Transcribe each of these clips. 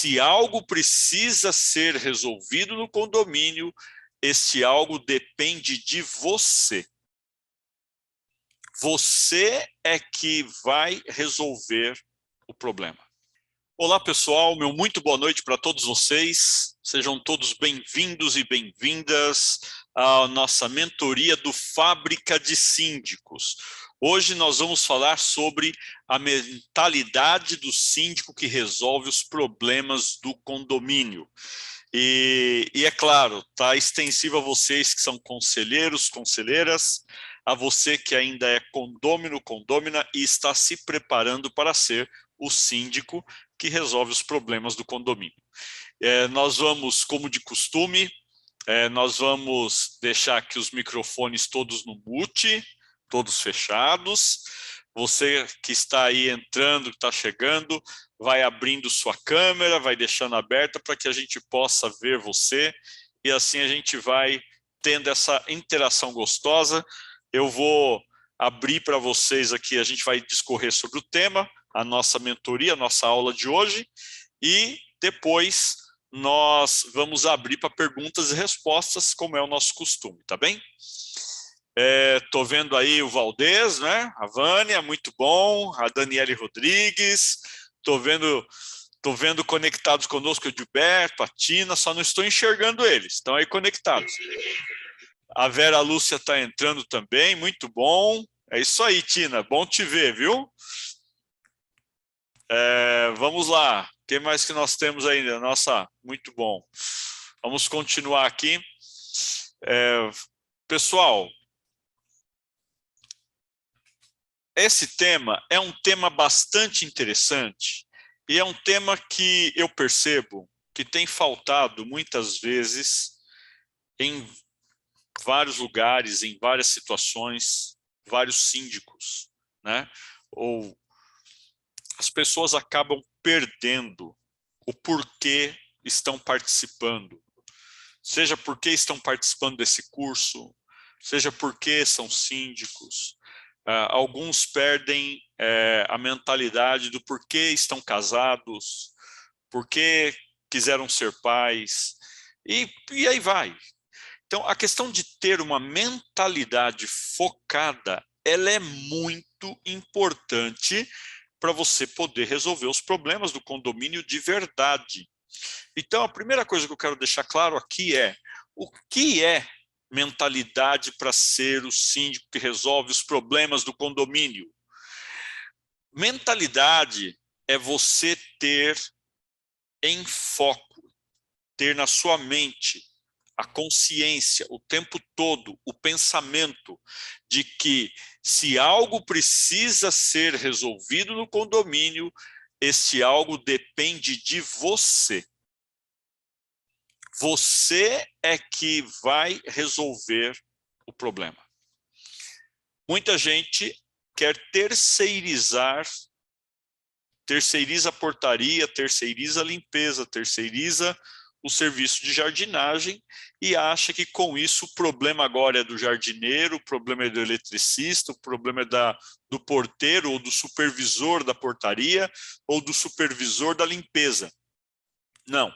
se algo precisa ser resolvido no condomínio, esse algo depende de você. Você é que vai resolver o problema. Olá, pessoal, meu muito boa noite para todos vocês. Sejam todos bem-vindos e bem-vindas à nossa mentoria do Fábrica de Síndicos. Hoje nós vamos falar sobre a mentalidade do síndico que resolve os problemas do condomínio. E é claro, está extensivo a vocês que são conselheiros, conselheiras, a você que ainda é condômino, condômina e está se preparando para ser o síndico que resolve os problemas do condomínio. Nós vamos, como de costume, nós vamos deixar aqui os microfones todos no mute, todos fechados. Você que está aí entrando, que está chegando, vai abrindo sua câmera, vai deixando aberta para que a gente possa ver você e assim a gente vai tendo essa interação gostosa. Eu vou abrir para vocês aqui, a gente vai discorrer sobre o tema, a nossa mentoria, a nossa aula de hoje, e depois nós vamos abrir para perguntas e respostas, como é o nosso costume, tá bem? Tô vendo aí o Valdez, né? A Vânia, muito bom, a Daniele Rodrigues, tô vendo conectados conosco o Gilberto, a Tina, só não estou enxergando eles, estão aí conectados. A Vera Lúcia está entrando também, muito bom. É isso aí, Tina, bom te ver, viu? Vamos lá, o que mais que nós temos ainda? Nossa, muito bom. Vamos continuar aqui. Pessoal, esse tema é um tema bastante interessante e é um tema que eu percebo que tem faltado muitas vezes em vários lugares, em várias situações, vários síndicos, né? Ou as pessoas acabam perdendo o porquê estão participando, seja porque estão participando desse curso, seja porque são síndicos. Alguns perdem a mentalidade do porquê estão casados, porquê quiseram ser pais, e aí vai. Então, a questão de ter uma mentalidade focada, ela é muito importante para você poder resolver os problemas do condomínio de verdade. Então, a primeira coisa que eu quero deixar claro aqui é o que é mentalidade para ser o síndico que resolve os problemas do condomínio. Mentalidade é você ter em foco, ter na sua mente a consciência o tempo todo, o pensamento de que se algo precisa ser resolvido no condomínio, esse algo depende de você. Você é que vai resolver o problema. Muita gente quer terceiriza a portaria, terceiriza a limpeza, terceiriza o serviço de jardinagem e acha que com isso o problema agora é do jardineiro, o problema é do eletricista, o problema é do porteiro ou do supervisor da portaria ou do supervisor da limpeza. Não.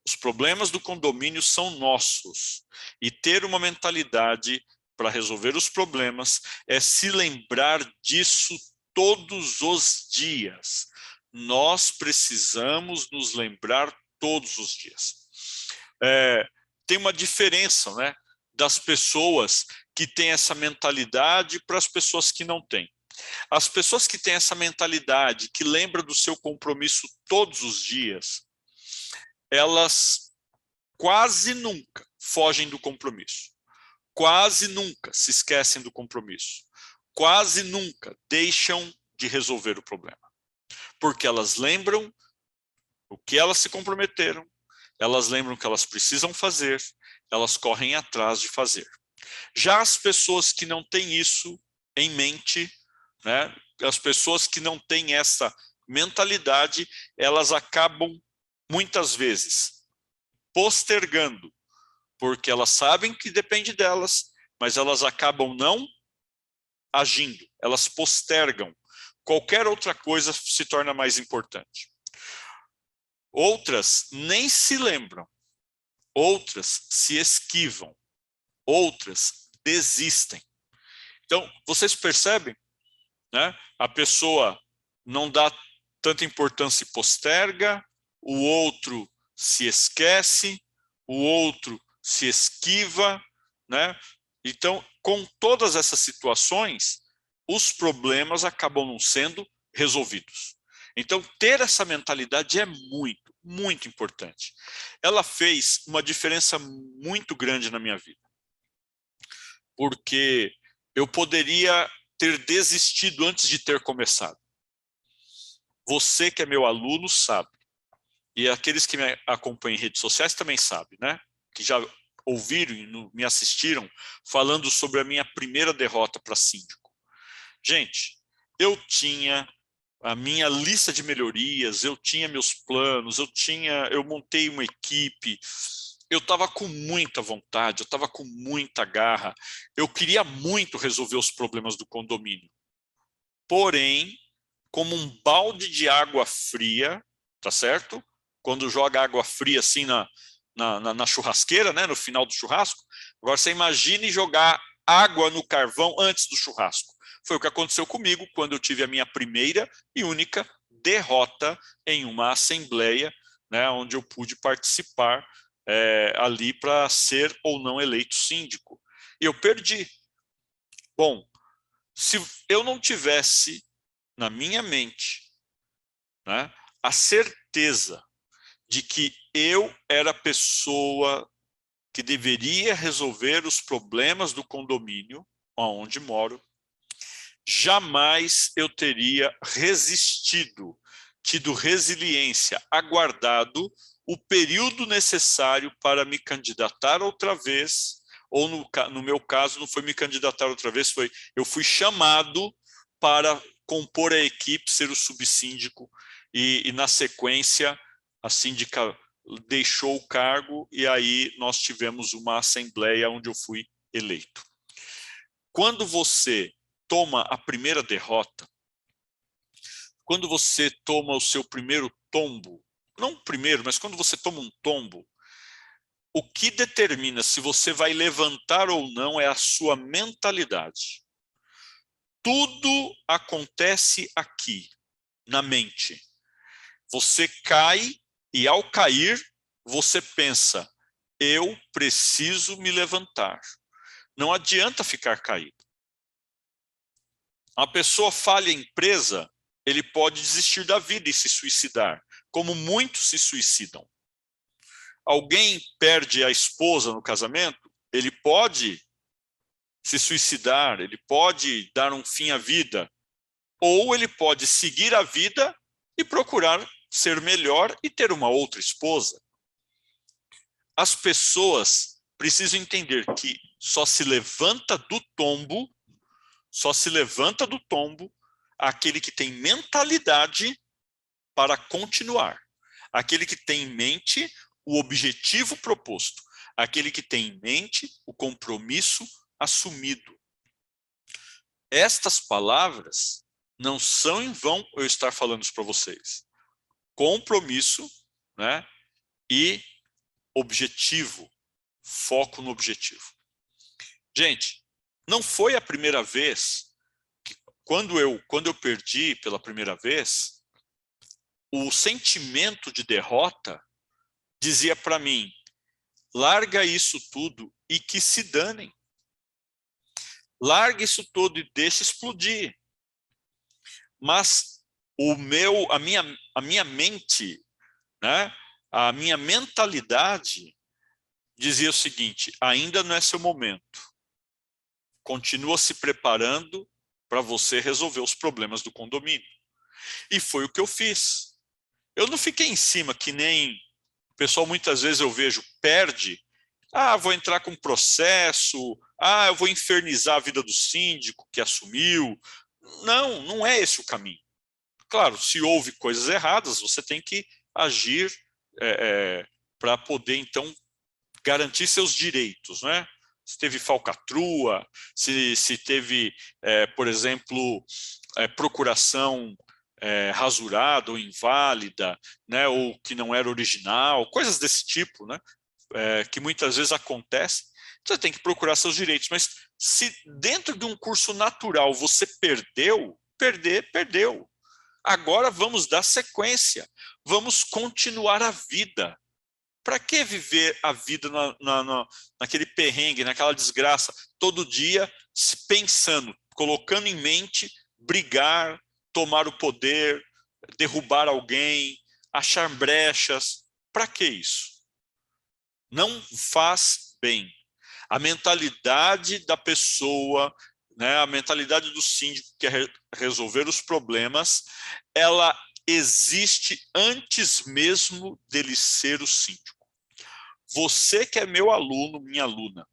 Os problemas do condomínio são nossos. E ter uma mentalidade para resolver os problemas é se lembrar disso todos os dias. Nós precisamos nos lembrar todos os dias. Tem uma diferença, né, das pessoas que têm essa mentalidade para as pessoas que não têm. As pessoas que têm essa mentalidade, que lembram do seu compromisso todos os dias, elas quase nunca fogem do compromisso, quase nunca se esquecem do compromisso, quase nunca deixam de resolver o problema, porque elas lembram o que elas se comprometeram, elas lembram o que elas precisam fazer, elas correm atrás de fazer. Já as pessoas que não têm isso em mente, né, as pessoas que não têm essa mentalidade, elas acabam muitas vezes postergando, porque elas sabem que depende delas, mas elas acabam não agindo, elas postergam. Qualquer outra coisa se torna mais importante. Outras nem se lembram, outras se esquivam, outras desistem. Então, vocês percebem, né? A pessoa não dá tanta importância e posterga, o outro se esquece, o outro se esquiva, né? Então, com todas essas situações, os problemas acabam não sendo resolvidos. Então, ter essa mentalidade é muito, muito importante. Ela fez uma diferença muito grande na minha vida, porque eu poderia ter desistido antes de ter começado. Você que é meu aluno sabe, e aqueles que me acompanham em redes sociais também sabem, né? Que já ouviram e me assistiram falando sobre a minha primeira derrota para síndico. Gente, eu tinha a minha lista de melhorias, eu tinha meus planos, eu montei uma equipe, eu estava com muita vontade, eu estava com muita garra, eu queria muito resolver os problemas do condomínio. Porém, como um balde de água fria, tá certo? Quando joga água fria assim na churrasqueira, né, no final do churrasco. Agora você imagine jogar água no carvão antes do churrasco. Foi o que aconteceu comigo quando eu tive a minha primeira e única derrota em uma assembleia, né, onde eu pude participar ali para ser ou não eleito síndico. E eu perdi. Bom, se eu não tivesse na minha mente, né, a certeza de que eu era a pessoa que deveria resolver os problemas do condomínio onde moro, jamais eu teria resistido, tido resiliência, aguardado o período necessário para me candidatar outra vez, ou no meu caso não foi me candidatar outra vez, eu fui chamado para compor a equipe, ser o subsíndico, e na sequência a síndica deixou o cargo e aí nós tivemos uma assembleia onde eu fui eleito. Quando você toma a primeira derrota, quando você toma o seu primeiro tombo, não o primeiro, mas quando você toma um tombo, o que determina se você vai levantar ou não é a sua mentalidade. Tudo acontece aqui, na mente. Você cai e ao cair, você pensa, eu preciso me levantar. Não adianta ficar caído. Uma pessoa falha em empresa, ele pode desistir da vida e se suicidar, como muitos se suicidam. Alguém perde a esposa no casamento, ele pode se suicidar, ele pode dar um fim à vida, ou ele pode seguir a vida e procurar ser melhor e ter uma outra esposa. As pessoas precisam entender que só se levanta do tombo aquele que tem mentalidade para continuar, aquele que tem em mente o objetivo proposto, aquele que tem em mente o compromisso assumido. Estas palavras não são em vão eu estar falando isso para vocês. Compromisso, né, e objetivo, foco no objetivo. Gente, não foi a primeira vez que quando eu perdi pela primeira vez, o sentimento de derrota dizia para mim, larga isso tudo e que se danem. Larga isso tudo e deixa explodir. Mas a minha mente, né, a minha mentalidade dizia o seguinte, ainda não é seu momento. Continua se preparando para você resolver os problemas do condomínio. E foi o que eu fiz. Eu não fiquei em cima, que nem o pessoal muitas vezes eu vejo, perde. Ah, vou entrar com processo. Ah, eu vou infernizar a vida do síndico que assumiu. Não, não é esse o caminho. Claro, se houve coisas erradas, você tem que agir para poder, então, garantir seus direitos, né? Se teve falcatrua, se teve, por exemplo, procuração rasurada ou inválida, né, ou que não era original, coisas desse tipo, né, que muitas vezes acontecem, você tem que procurar seus direitos. Mas se dentro de um curso natural você perdeu, perdeu. Agora vamos dar sequência, vamos continuar a vida. Para que viver a vida naquele perrengue, naquela desgraça, todo dia pensando, colocando em mente brigar, tomar o poder, derrubar alguém, achar brechas? Para que isso? Não faz bem. A mentalidade da pessoa, né, a mentalidade do síndico que quer resolver os problemas, ela existe antes mesmo dele ser o síndico. Você que é meu aluno, minha aluna,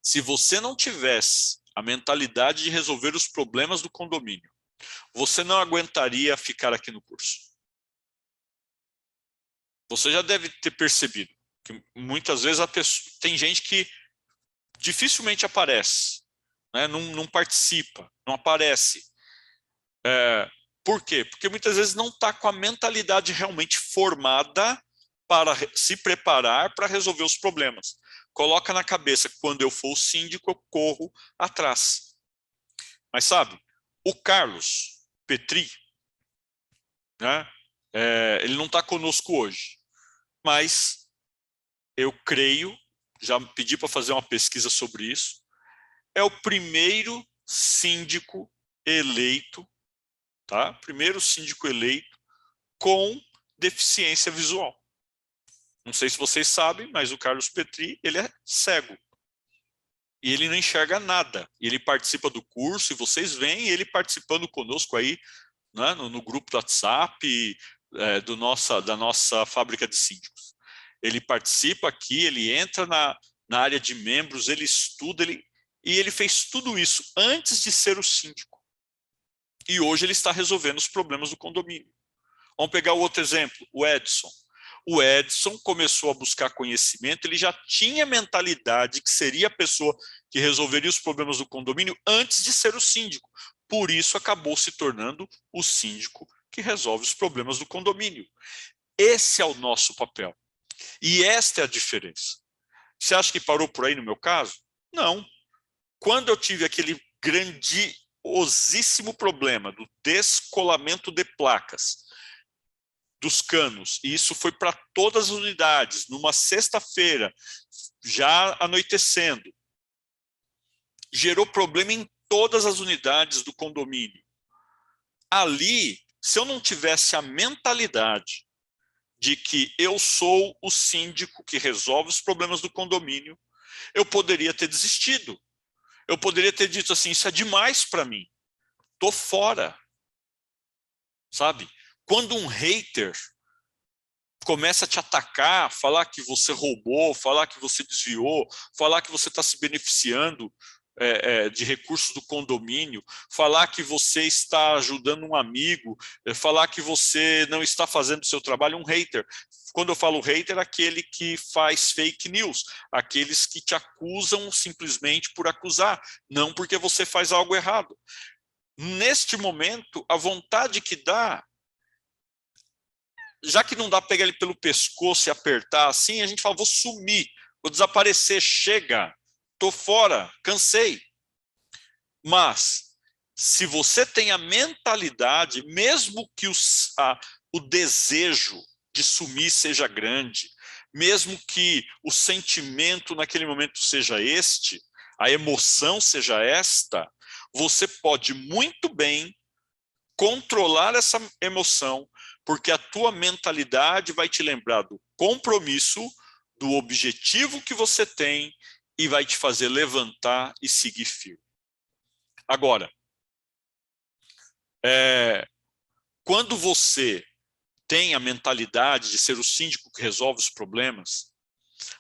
se você não tivesse a mentalidade de resolver os problemas do condomínio, você não aguentaria ficar aqui no curso. Você já deve ter percebido que muitas vezes tem gente que dificilmente aparece, né? Não participa, não aparece. Por quê? Porque muitas vezes não está com a mentalidade realmente formada para se preparar para resolver os problemas. Coloca na cabeça que quando eu for o síndico, eu corro atrás. Mas sabe, o Carlos Petri, né, ele não está conosco hoje, mas eu creio, já pedi para fazer uma pesquisa sobre isso, é o primeiro síndico eleito, tá? Primeiro síndico eleito com deficiência visual. Não sei se vocês sabem, mas o Carlos Petri, ele é cego. E ele não enxerga nada. E ele participa do curso, e vocês veem ele participando conosco aí, né, no grupo do WhatsApp da nossa fábrica de síndicos. Ele participa aqui, ele entra na área de membros, ele estuda, e ele fez tudo isso antes de ser o síndico. E hoje ele está resolvendo os problemas do condomínio. Vamos pegar o outro exemplo, o Edson. O Edson começou a buscar conhecimento, ele já tinha mentalidade que seria a pessoa que resolveria os problemas do condomínio antes de ser o síndico. Por isso acabou se tornando o síndico que resolve os problemas do condomínio. Esse é o nosso papel. E esta é a diferença. Você acha que parou por aí no meu caso? Não. Quando eu tive aquele grandiosíssimo problema do descolamento de placas, dos canos, e isso foi para todas as unidades, numa sexta-feira, já anoitecendo, gerou problema em todas as unidades do condomínio. Ali, se eu não tivesse a mentalidade de que eu sou o síndico que resolve os problemas do condomínio, eu poderia ter desistido. Eu poderia ter dito assim, isso é demais para mim, tô fora, sabe? Quando um hater começa a te atacar, falar que você roubou, falar que você desviou, falar que você está se beneficiando de recursos do condomínio, falar que você está ajudando um amigo, falar que você não está fazendo o seu trabalho, um hater. Quando eu falo hater, aquele que faz fake news, aqueles que te acusam simplesmente por acusar, não porque você faz algo errado. Neste momento, a vontade que dá, já que não dá para pegar ele pelo pescoço e apertar assim, a gente fala, vou sumir, vou desaparecer, chega, tô fora, cansei. Mas, se você tem a mentalidade, mesmo que o desejo de sumir seja grande, mesmo que o sentimento naquele momento seja este, a emoção seja esta, você pode muito bem controlar essa emoção, porque a tua mentalidade vai te lembrar do compromisso, do objetivo que você tem e vai te fazer levantar e seguir firme. Agora, quando você tem a mentalidade de ser o síndico que resolve os problemas,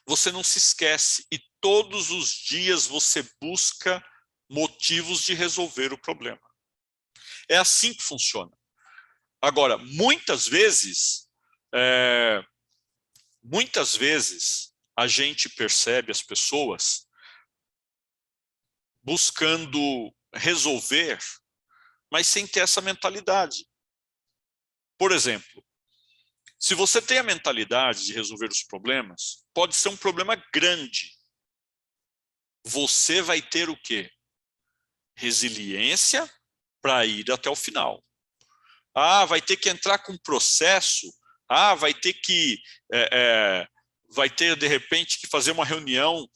você não se esquece e todos os dias você busca motivos de resolver o problema. É assim que funciona. Agora, muitas vezes a gente percebe as pessoas buscando resolver, mas sem ter essa mentalidade. Por exemplo, se você tem a mentalidade de resolver os problemas, pode ser um problema grande. Você vai ter o quê? Resiliência para ir até o final. Vai ter que entrar com processo. Vai ter que vai ter de repente que fazer uma reunião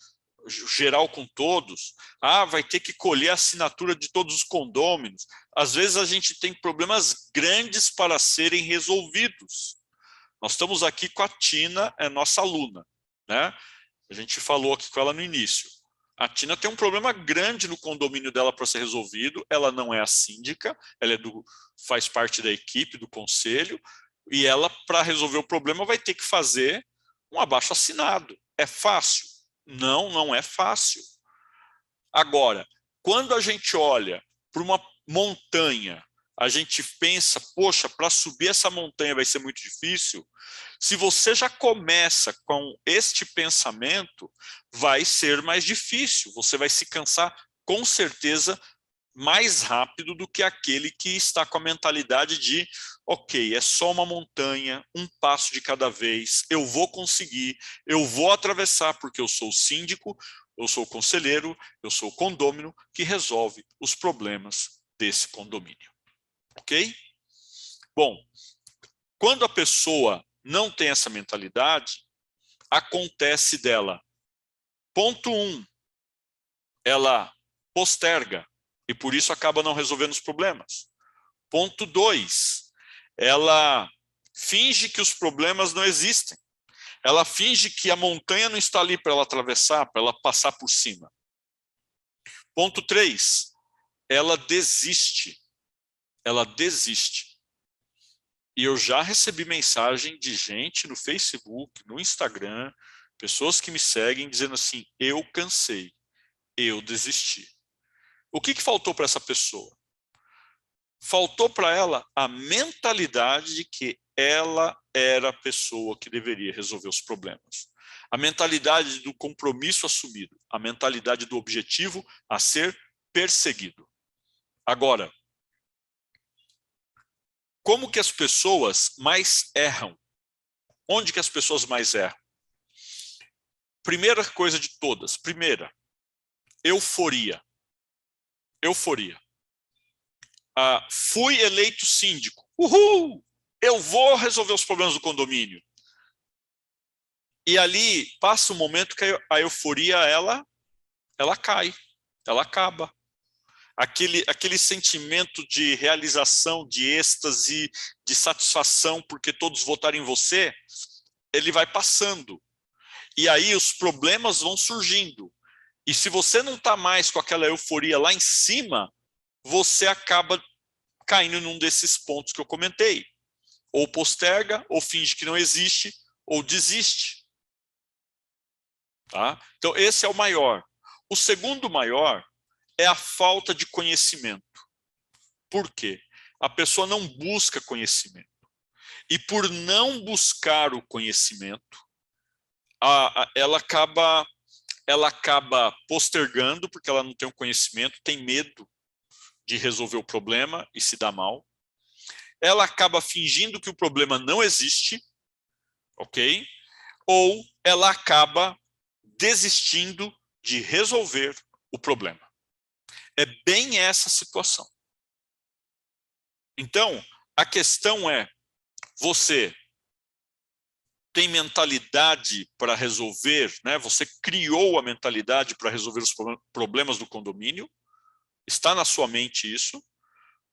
geral com todos. Vai ter que colher a assinatura de todos os condôminos. Às vezes a gente tem problemas grandes para serem resolvidos. Nós estamos aqui com a Tina, é nossa aluna, né? A gente falou aqui com ela no início. A Tina tem um problema grande no condomínio dela para ser resolvido. Ela não é a síndica, ela faz parte da equipe, do conselho, e ela, para resolver o problema, vai ter que fazer um abaixo-assinado. É fácil? Não, não é fácil. Agora, quando a gente olha para uma montanha, a gente pensa, poxa, para subir essa montanha vai ser muito difícil. Se você já começa com este pensamento, vai ser mais difícil. Você vai se cansar, com certeza, mais rápido do que aquele que está com a mentalidade de, ok, é só uma montanha, um passo de cada vez, eu vou conseguir, eu vou atravessar porque eu sou o síndico, eu sou o conselheiro, eu sou o condômino que resolve os problemas desse condomínio. Ok? Bom, quando a pessoa não tem essa mentalidade, acontece dela, ponto 1, ela posterga e por isso acaba não resolvendo os problemas. Ponto 2, ela finge que os problemas não existem. Ela finge que a montanha não está ali para ela atravessar, para ela passar por cima. Ponto 3, ela desiste. Ela desiste. E eu já recebi mensagem de gente no Facebook, no Instagram, pessoas que me seguem dizendo assim, eu cansei, eu desisti. O que faltou para essa pessoa? Faltou para ela a mentalidade de que ela era a pessoa que deveria resolver os problemas. A mentalidade do compromisso assumido, a mentalidade do objetivo a ser perseguido. Agora, como que as pessoas mais erram? Onde que as pessoas mais erram? Primeira coisa de todas, euforia. Euforia. Fui eleito síndico. Uhul! Eu vou resolver os problemas do condomínio. E ali passa um momento que a euforia ela cai, ela acaba. Aquele sentimento de realização, de êxtase, de satisfação porque todos votaram em você, ele vai passando. E aí os problemas vão surgindo. E se você não está mais com aquela euforia lá em cima, você acaba caindo num desses pontos que eu comentei. Ou posterga, ou finge que não existe, ou desiste. Tá? Então esse é o maior. O segundo maior é a falta de conhecimento. Por quê? A pessoa não busca conhecimento. E por não buscar o conhecimento, ela acaba postergando, porque ela não tem o conhecimento, tem medo de resolver o problema e se dá mal. Ela acaba fingindo que o problema não existe, ok? Ou ela acaba desistindo de resolver o problema. É bem essa situação. Então, a questão é, você tem mentalidade para resolver, né? Você criou a mentalidade para resolver os problemas do condomínio, está na sua mente isso,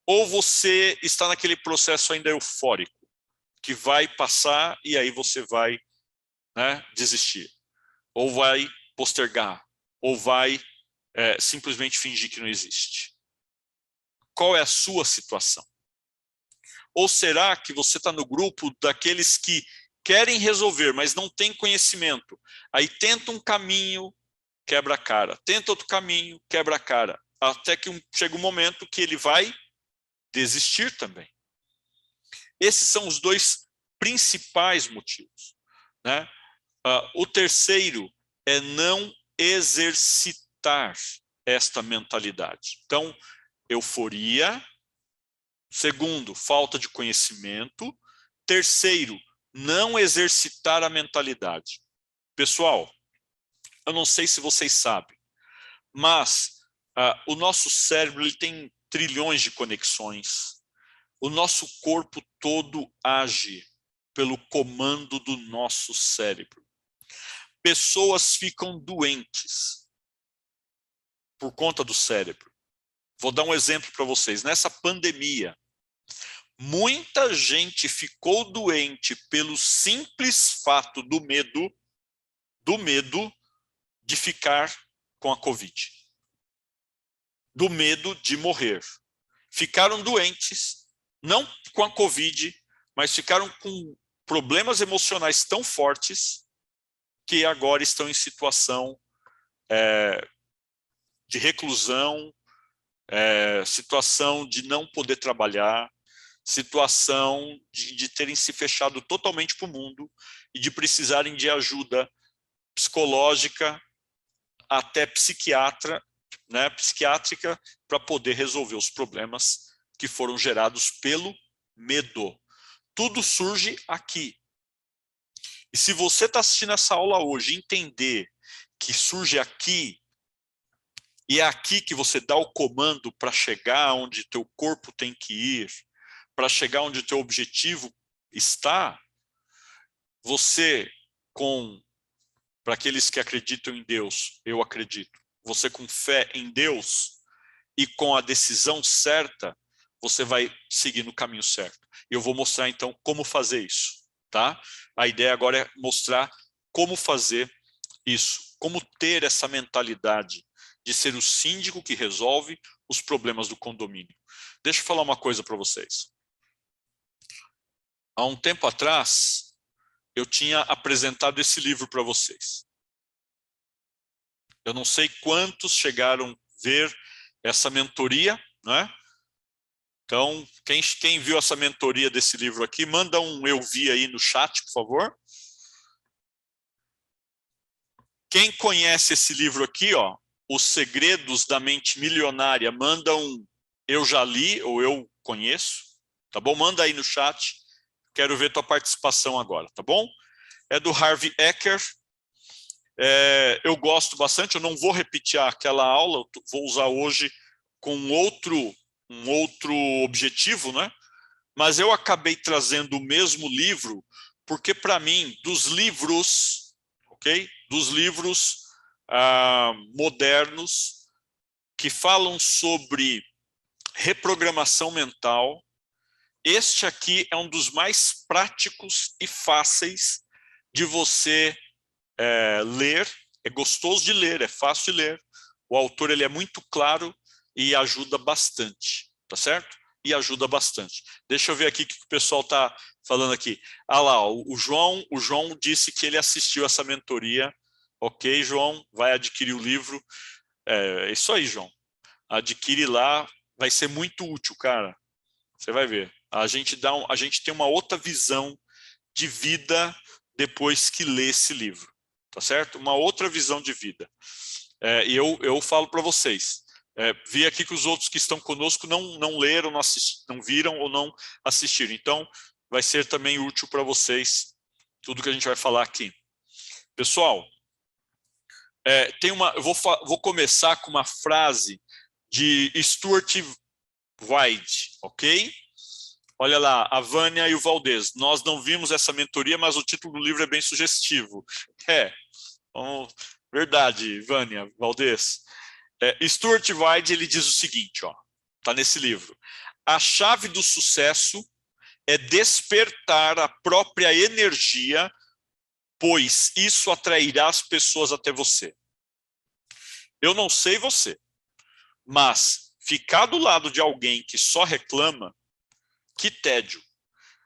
ou você está naquele processo ainda eufórico, que vai passar e aí você vai, né, desistir, ou vai postergar, ou vai simplesmente fingir que não existe. Qual é a sua situação? Ou será que você está no grupo daqueles que querem resolver, mas não têm conhecimento? Aí tenta um caminho, quebra a cara. Tenta outro caminho, quebra a cara. Até que chega um momento que ele vai desistir também. Esses são os dois principais motivos, né? O terceiro é não exercitar esta mentalidade. Então, euforia, Segundo, falta de conhecimento. Terceiro, não exercitar a mentalidade. Pessoal, eu não sei se vocês sabem, mas o nosso cérebro ele tem trilhões de conexões. O nosso corpo todo age pelo comando do nosso cérebro. Pessoas ficam doentes por conta do cérebro. Vou dar um exemplo para vocês. Nessa pandemia, muita gente ficou doente pelo simples fato do medo de ficar com a Covid. Do medo de morrer. Ficaram doentes, não com a Covid, mas ficaram com problemas emocionais tão fortes que agora estão em situação de reclusão, situação de não poder trabalhar, situação de terem se fechado totalmente para o mundo e de precisarem de ajuda psicológica, até psiquiátrica, para poder resolver os problemas que foram gerados pelo medo. Tudo surge aqui. E se você está assistindo essa aula hoje e entender que surge aqui, e é aqui que você dá o comando para chegar onde teu corpo tem que ir, para chegar onde o teu objetivo está, você para aqueles que acreditam em Deus, eu acredito, você com fé em Deus e com a decisão certa, você vai seguir no caminho certo. Eu vou mostrar então como fazer isso, tá? A ideia agora é mostrar como fazer isso, como ter essa mentalidade de ser o síndico que resolve os problemas do condomínio. Deixa eu falar uma coisa para vocês. Há um tempo atrás, eu tinha apresentado esse livro para vocês. Eu não sei quantos chegaram a ver essa mentoria, né? Então, quem viu essa mentoria desse livro aqui, manda um eu vi aí no chat, por favor. Quem conhece esse livro aqui, ó, Os Segredos da Mente Milionária, manda um eu já li ou eu conheço, tá bom? Manda aí no chat, quero ver tua participação agora, tá bom? É do Harvey Eker. Eu gosto bastante, eu não vou repetir aquela aula, eu vou usar hoje com um outro objetivo, né? Mas eu acabei trazendo o mesmo livro, porque para mim, dos livros, ok? Dos livros modernos que falam sobre reprogramação mental, este aqui é um dos mais práticos e fáceis de você ler. É gostoso de ler, é fácil de ler. O autor ele é muito claro e ajuda bastante, tá certo? E ajuda bastante. Deixa eu ver aqui o que o pessoal está falando aqui. Ah lá, o João disse que ele assistiu essa mentoria. Ok, João, vai adquirir o livro. É isso aí, João. Adquire lá, vai ser muito útil, cara. Você vai ver. A gente tem uma outra visão de vida depois que lê esse livro, tá certo? Uma outra visão de vida. E eu falo para vocês, vi aqui que os outros que estão conosco não leram, não viram ou não assistiram. Então, vai ser também útil para vocês tudo que a gente vai falar aqui. Pessoal, eu vou começar com uma frase de Stuart White, ok? Olha lá, a Vânia e o Valdez. Nós não vimos essa mentoria, mas o título do livro é bem sugestivo. Verdade, Vânia, Valdez. Stuart White, ele diz o seguinte, ó, tá nesse livro. A chave do sucesso é despertar a própria energia, pois isso atrairá as pessoas até você. Eu não sei você, mas ficar do lado de alguém que só reclama, que tédio.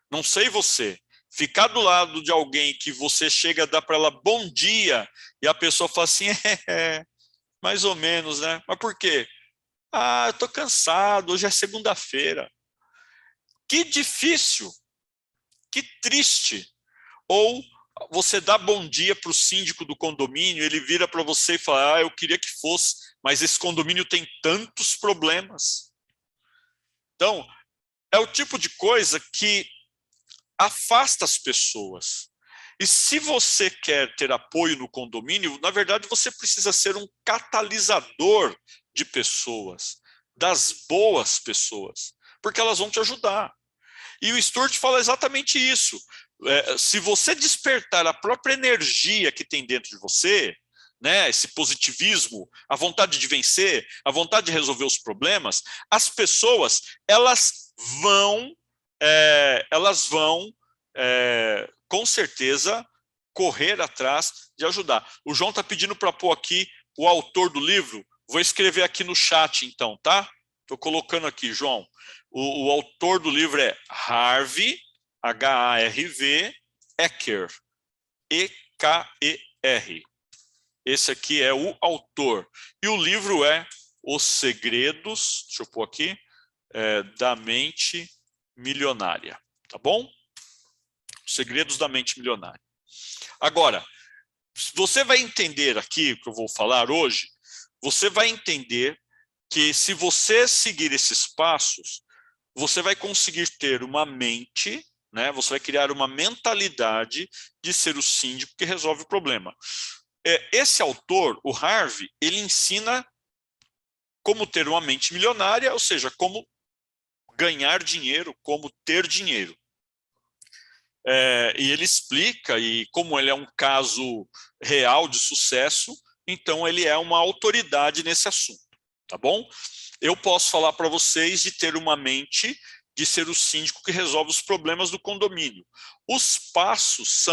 Não sei você, ficar do lado de alguém que você chega a dar para ela bom dia e a pessoa fala assim, mais ou menos, né? Mas por quê? Eu tô cansado, hoje é segunda-feira. Que difícil, que triste. Ou você dá bom dia para o síndico do condomínio, ele vira para você e fala, eu queria que fosse, mas esse condomínio tem tantos problemas. Então, é o tipo de coisa que afasta as pessoas. E se você quer ter apoio no condomínio, na verdade você precisa ser um catalisador de pessoas, das boas pessoas, porque elas vão te ajudar. E o Stuart fala exatamente isso. Se você despertar a própria energia que tem dentro de você, né, esse positivismo, a vontade de vencer, a vontade de resolver os problemas, as pessoas elas vão com certeza correr atrás de ajudar. O João está pedindo para pôr aqui o autor do livro. Vou escrever aqui no chat então, tá? Estou colocando aqui, João. O autor do livro é Harvey, H-A-R-V, Eker, E-K-E-R. Esse aqui é o autor. E o livro é Os Segredos, deixa eu pôr aqui, da Mente Milionária. Tá bom? Os Segredos da Mente Milionária. Agora, você vai entender aqui, que eu vou falar hoje, você vai entender que se você seguir esses passos, você vai conseguir ter uma mente, né? Você vai criar uma mentalidade de ser o síndico que resolve o problema. Esse autor, o Harvey, ele ensina como ter uma mente milionária, ou seja, como ganhar dinheiro, como ter dinheiro. E ele explica, e como ele é um caso real de sucesso, então ele é uma autoridade nesse assunto, tá bom? Eu posso falar para vocês de ter uma mente de ser o síndico que resolve os problemas do condomínio. Os passos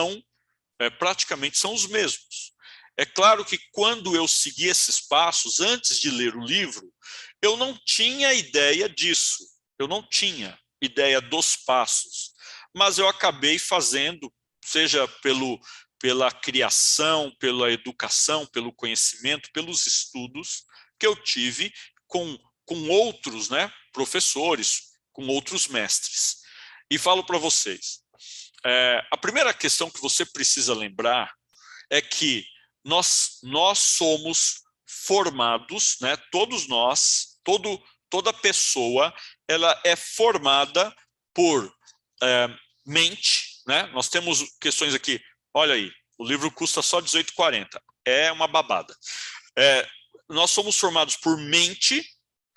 praticamente são os mesmos. É claro que quando eu segui esses passos, antes de ler o livro, eu não tinha ideia disso, eu não tinha ideia dos passos, mas eu acabei fazendo, seja pela criação, pela educação, pelo conhecimento, pelos estudos que eu tive com outros, né, professores, com outros mestres. E falo para vocês, a primeira questão que você precisa lembrar é que nós somos formados, né, todos nós, toda pessoa, ela é formada por mente, né? Nós temos questões aqui, olha aí, o livro custa só R$18,40, é uma babada. Nós somos formados por mente,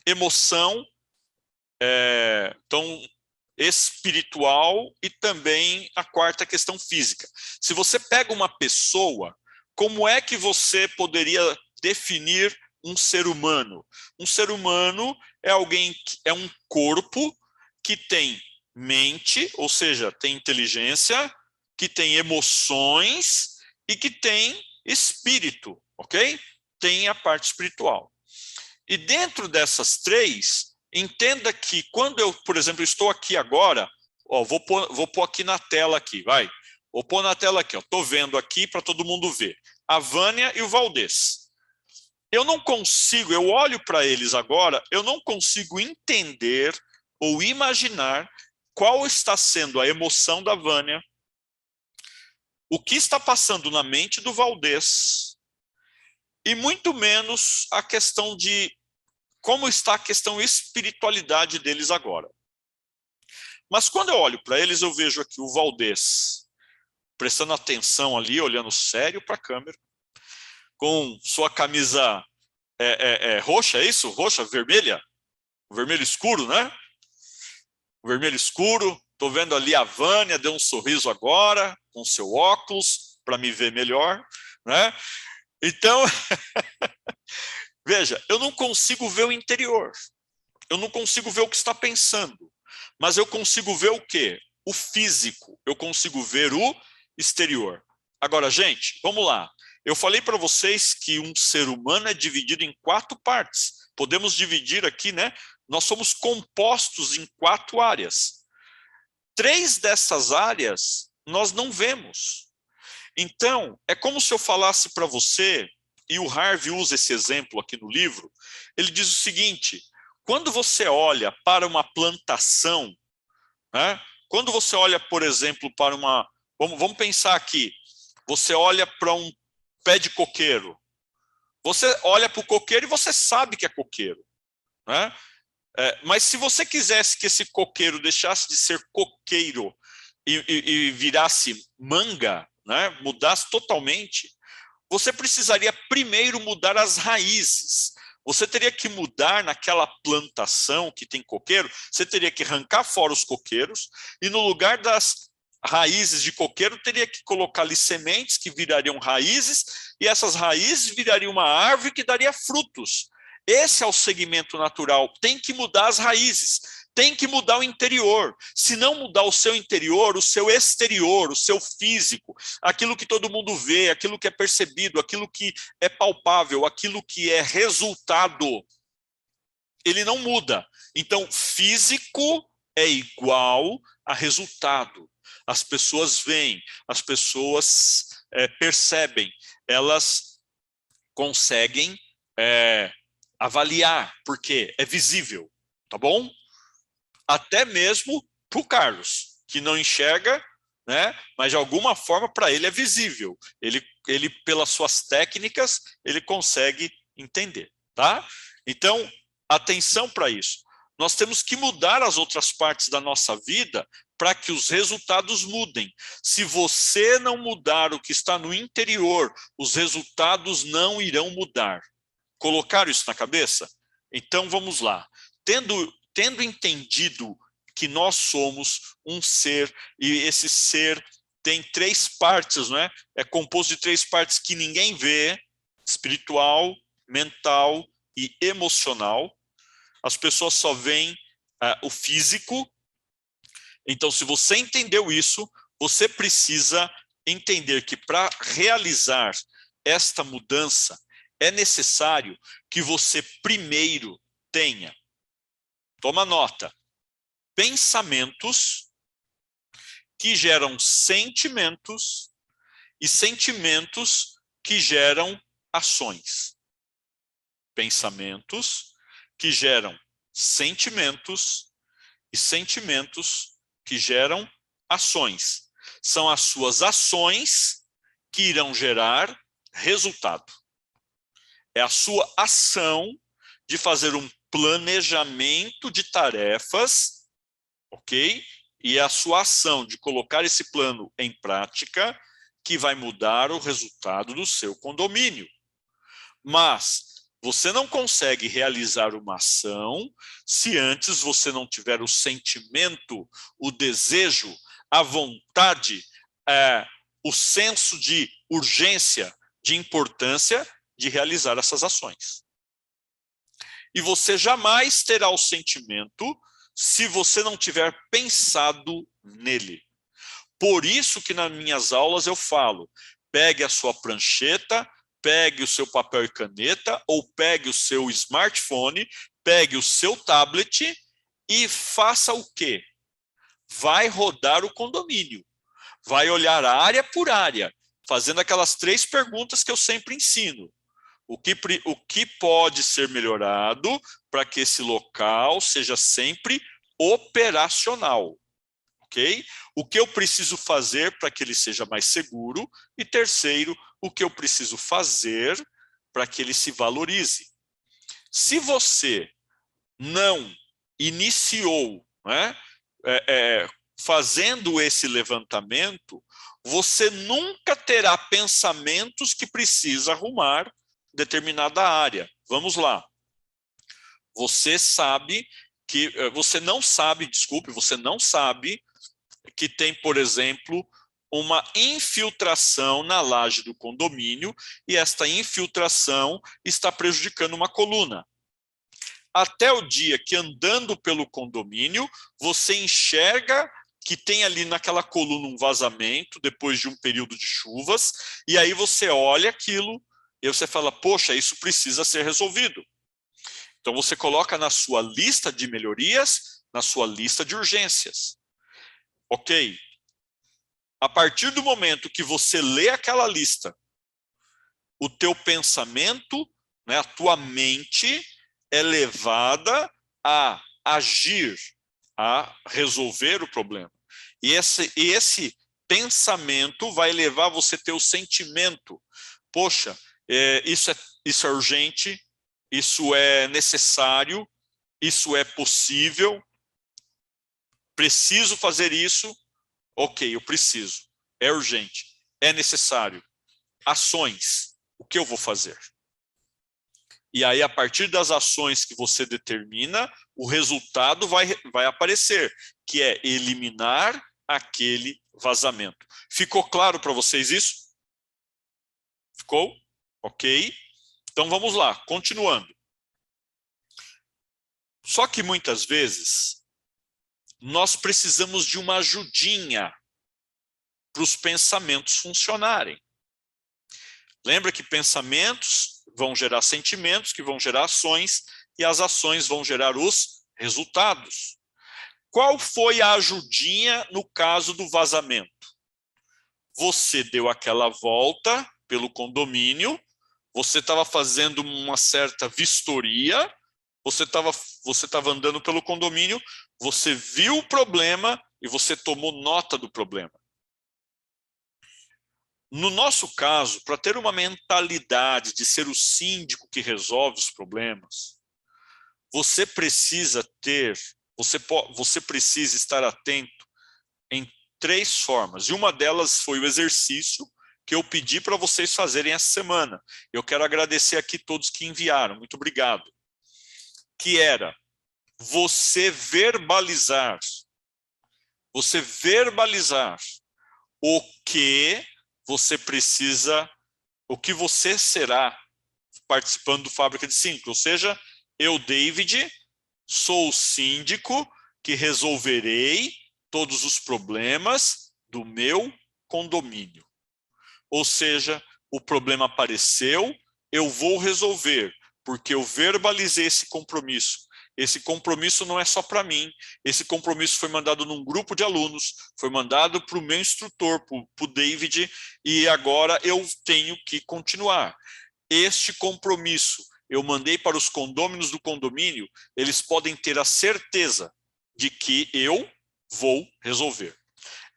emoção, então espiritual e também a quarta questão física. Se você pega uma pessoa, como é que você poderia definir um ser humano? Um ser humano é um corpo que tem mente, ou seja, tem inteligência, que tem emoções e que tem espírito, ok? Tem a parte espiritual. E dentro dessas três, entenda que quando eu, por exemplo, estou aqui agora, vou pôr aqui na tela aqui, vai. Vou pôr na tela aqui, estou vendo aqui para todo mundo ver. A Vânia e o Valdez. Eu não consigo, eu olho para eles agora, eu não consigo entender ou imaginar qual está sendo a emoção da Vânia, o que está passando na mente do Valdez, e muito menos a questão de como está a questão espiritualidade deles agora. Mas quando eu olho para eles, eu vejo aqui o Valdez prestando atenção ali, olhando sério para a câmera, com sua camisa roxa, é isso? Roxa, vermelha? Vermelho escuro, né? Vermelho escuro. Estou vendo ali a Vânia, deu um sorriso agora, com seu óculos, para me ver melhor, né? Então, veja, eu não consigo ver o interior. Eu não consigo ver o que está pensando. Mas eu consigo ver o quê? O físico. Eu consigo ver o exterior. Agora, gente, vamos lá. Eu falei para vocês que um ser humano é dividido em 4 partes. Podemos dividir aqui, né? Nós somos compostos em 4 áreas. 3 dessas áreas nós não vemos. Então, é como se eu falasse para você, e o Harvey usa esse exemplo aqui no livro, ele diz o seguinte: quando você olha para uma plantação, né? Quando você olha, por exemplo, para uma... Vamos pensar aqui. Você olha para um pé de coqueiro. Você olha para o coqueiro e você sabe que é coqueiro, né? Mas se você quisesse que esse coqueiro deixasse de ser coqueiro e virasse manga, né, mudasse totalmente, você precisaria primeiro mudar as raízes. Você teria que mudar naquela plantação que tem coqueiro, você teria que arrancar fora os coqueiros e no lugar das raízes de coqueiro teria que colocar ali sementes que virariam raízes e essas raízes virariam uma árvore que daria frutos. Esse é o segmento natural, tem que mudar as raízes. Tem que mudar o interior. Se não mudar o seu interior, o seu exterior, o seu físico, aquilo que todo mundo vê, aquilo que é percebido, aquilo que é palpável, aquilo que é resultado, ele não muda. Então, físico é igual a resultado. As pessoas veem, as pessoas percebem, elas conseguem avaliar, porque é visível, tá bom? Até mesmo para o Carlos, que não enxerga, né? Mas de alguma forma para ele é visível. Ele, pelas suas técnicas, ele consegue entender, tá? Então, atenção para isso. Nós temos que mudar as outras partes da nossa vida para que os resultados mudem. Se você não mudar o que está no interior, os resultados não irão mudar. Colocaram isso na cabeça? Então, vamos lá. Tendo entendido que nós somos um ser, e esse ser tem 3 partes, né? É composto de 3 partes que ninguém vê, espiritual, mental e emocional. As pessoas só veem o físico. Então, se você entendeu isso, você precisa entender que para realizar esta mudança, é necessário que você primeiro tenha, toma nota, pensamentos que geram sentimentos e sentimentos que geram ações. Pensamentos que geram sentimentos e sentimentos que geram ações. São as suas ações que irão gerar resultado. É a sua ação de fazer um planejamento de tarefas, ok? E é a sua ação de colocar esse plano em prática que vai mudar o resultado do seu condomínio. Mas você não consegue realizar uma ação se antes você não tiver o sentimento, o desejo, a vontade, o senso de urgência, de importância de realizar essas ações. E você jamais terá o sentimento se você não tiver pensado nele. Por isso que nas minhas aulas eu falo, pegue a sua prancheta, pegue o seu papel e caneta, ou pegue o seu smartphone, pegue o seu tablet e faça o quê? Vai rodar o condomínio, vai olhar área por área, fazendo aquelas 3 perguntas que eu sempre ensino. O que pode ser melhorado para que esse local seja sempre operacional, ok? O que eu preciso fazer para que ele seja mais seguro? E terceiro, o que eu preciso fazer para que ele se valorize? Se você não iniciou, né, fazendo esse levantamento, você nunca terá pensamentos que precisa arrumar determinada área. Vamos lá. Você não sabe que tem, por exemplo, uma infiltração na laje do condomínio e esta infiltração está prejudicando uma coluna. Até o dia que, andando pelo condomínio, você enxerga que tem ali naquela coluna um vazamento depois de um período de chuvas, e aí você olha aquilo e você fala, poxa, isso precisa ser resolvido. Então você coloca na sua lista de melhorias, na sua lista de urgências. Ok? A partir do momento que você lê aquela lista, o teu pensamento, né, a tua mente é levada a agir, a resolver o problema. E esse pensamento vai levar você a ter o sentimento, poxa, isso é urgente, isso é necessário, Isso é possível? Preciso fazer isso? Ok, eu preciso. É urgente. É necessário. Ações. O que eu vou fazer? E aí, a partir das ações que você determina, o resultado vai aparecer, que é eliminar aquele vazamento. Ficou claro para vocês isso? Ficou? Ok. Então vamos lá, continuando. Só que muitas vezes nós precisamos de uma ajudinha para os pensamentos funcionarem. Lembra que pensamentos vão gerar sentimentos, que vão gerar ações, e as ações vão gerar os resultados. Qual foi a ajudinha no caso do vazamento? Você deu aquela volta pelo condomínio, você estava fazendo uma certa vistoria, você estava andando pelo condomínio, você viu o problema e você tomou nota do problema. No nosso caso, para ter uma mentalidade de ser o síndico que resolve os problemas, você precisa estar atento em 3 formas. E uma delas foi o exercício que eu pedi para vocês fazerem essa semana. Eu quero agradecer aqui todos que enviaram. Muito obrigado. Que era você verbalizar o que você precisa, o que você será participando do Fábrica de Síndicos. Ou seja, eu, David, sou o síndico que resolverei todos os problemas do meu condomínio. Ou seja, o problema apareceu, eu vou resolver, porque eu verbalizei esse compromisso. Esse compromisso não é só para mim, esse compromisso foi mandado num grupo de alunos, foi mandado para o meu instrutor, para o David, e agora eu tenho que continuar. Este compromisso eu mandei para os condôminos do condomínio, eles podem ter a certeza de que eu vou resolver.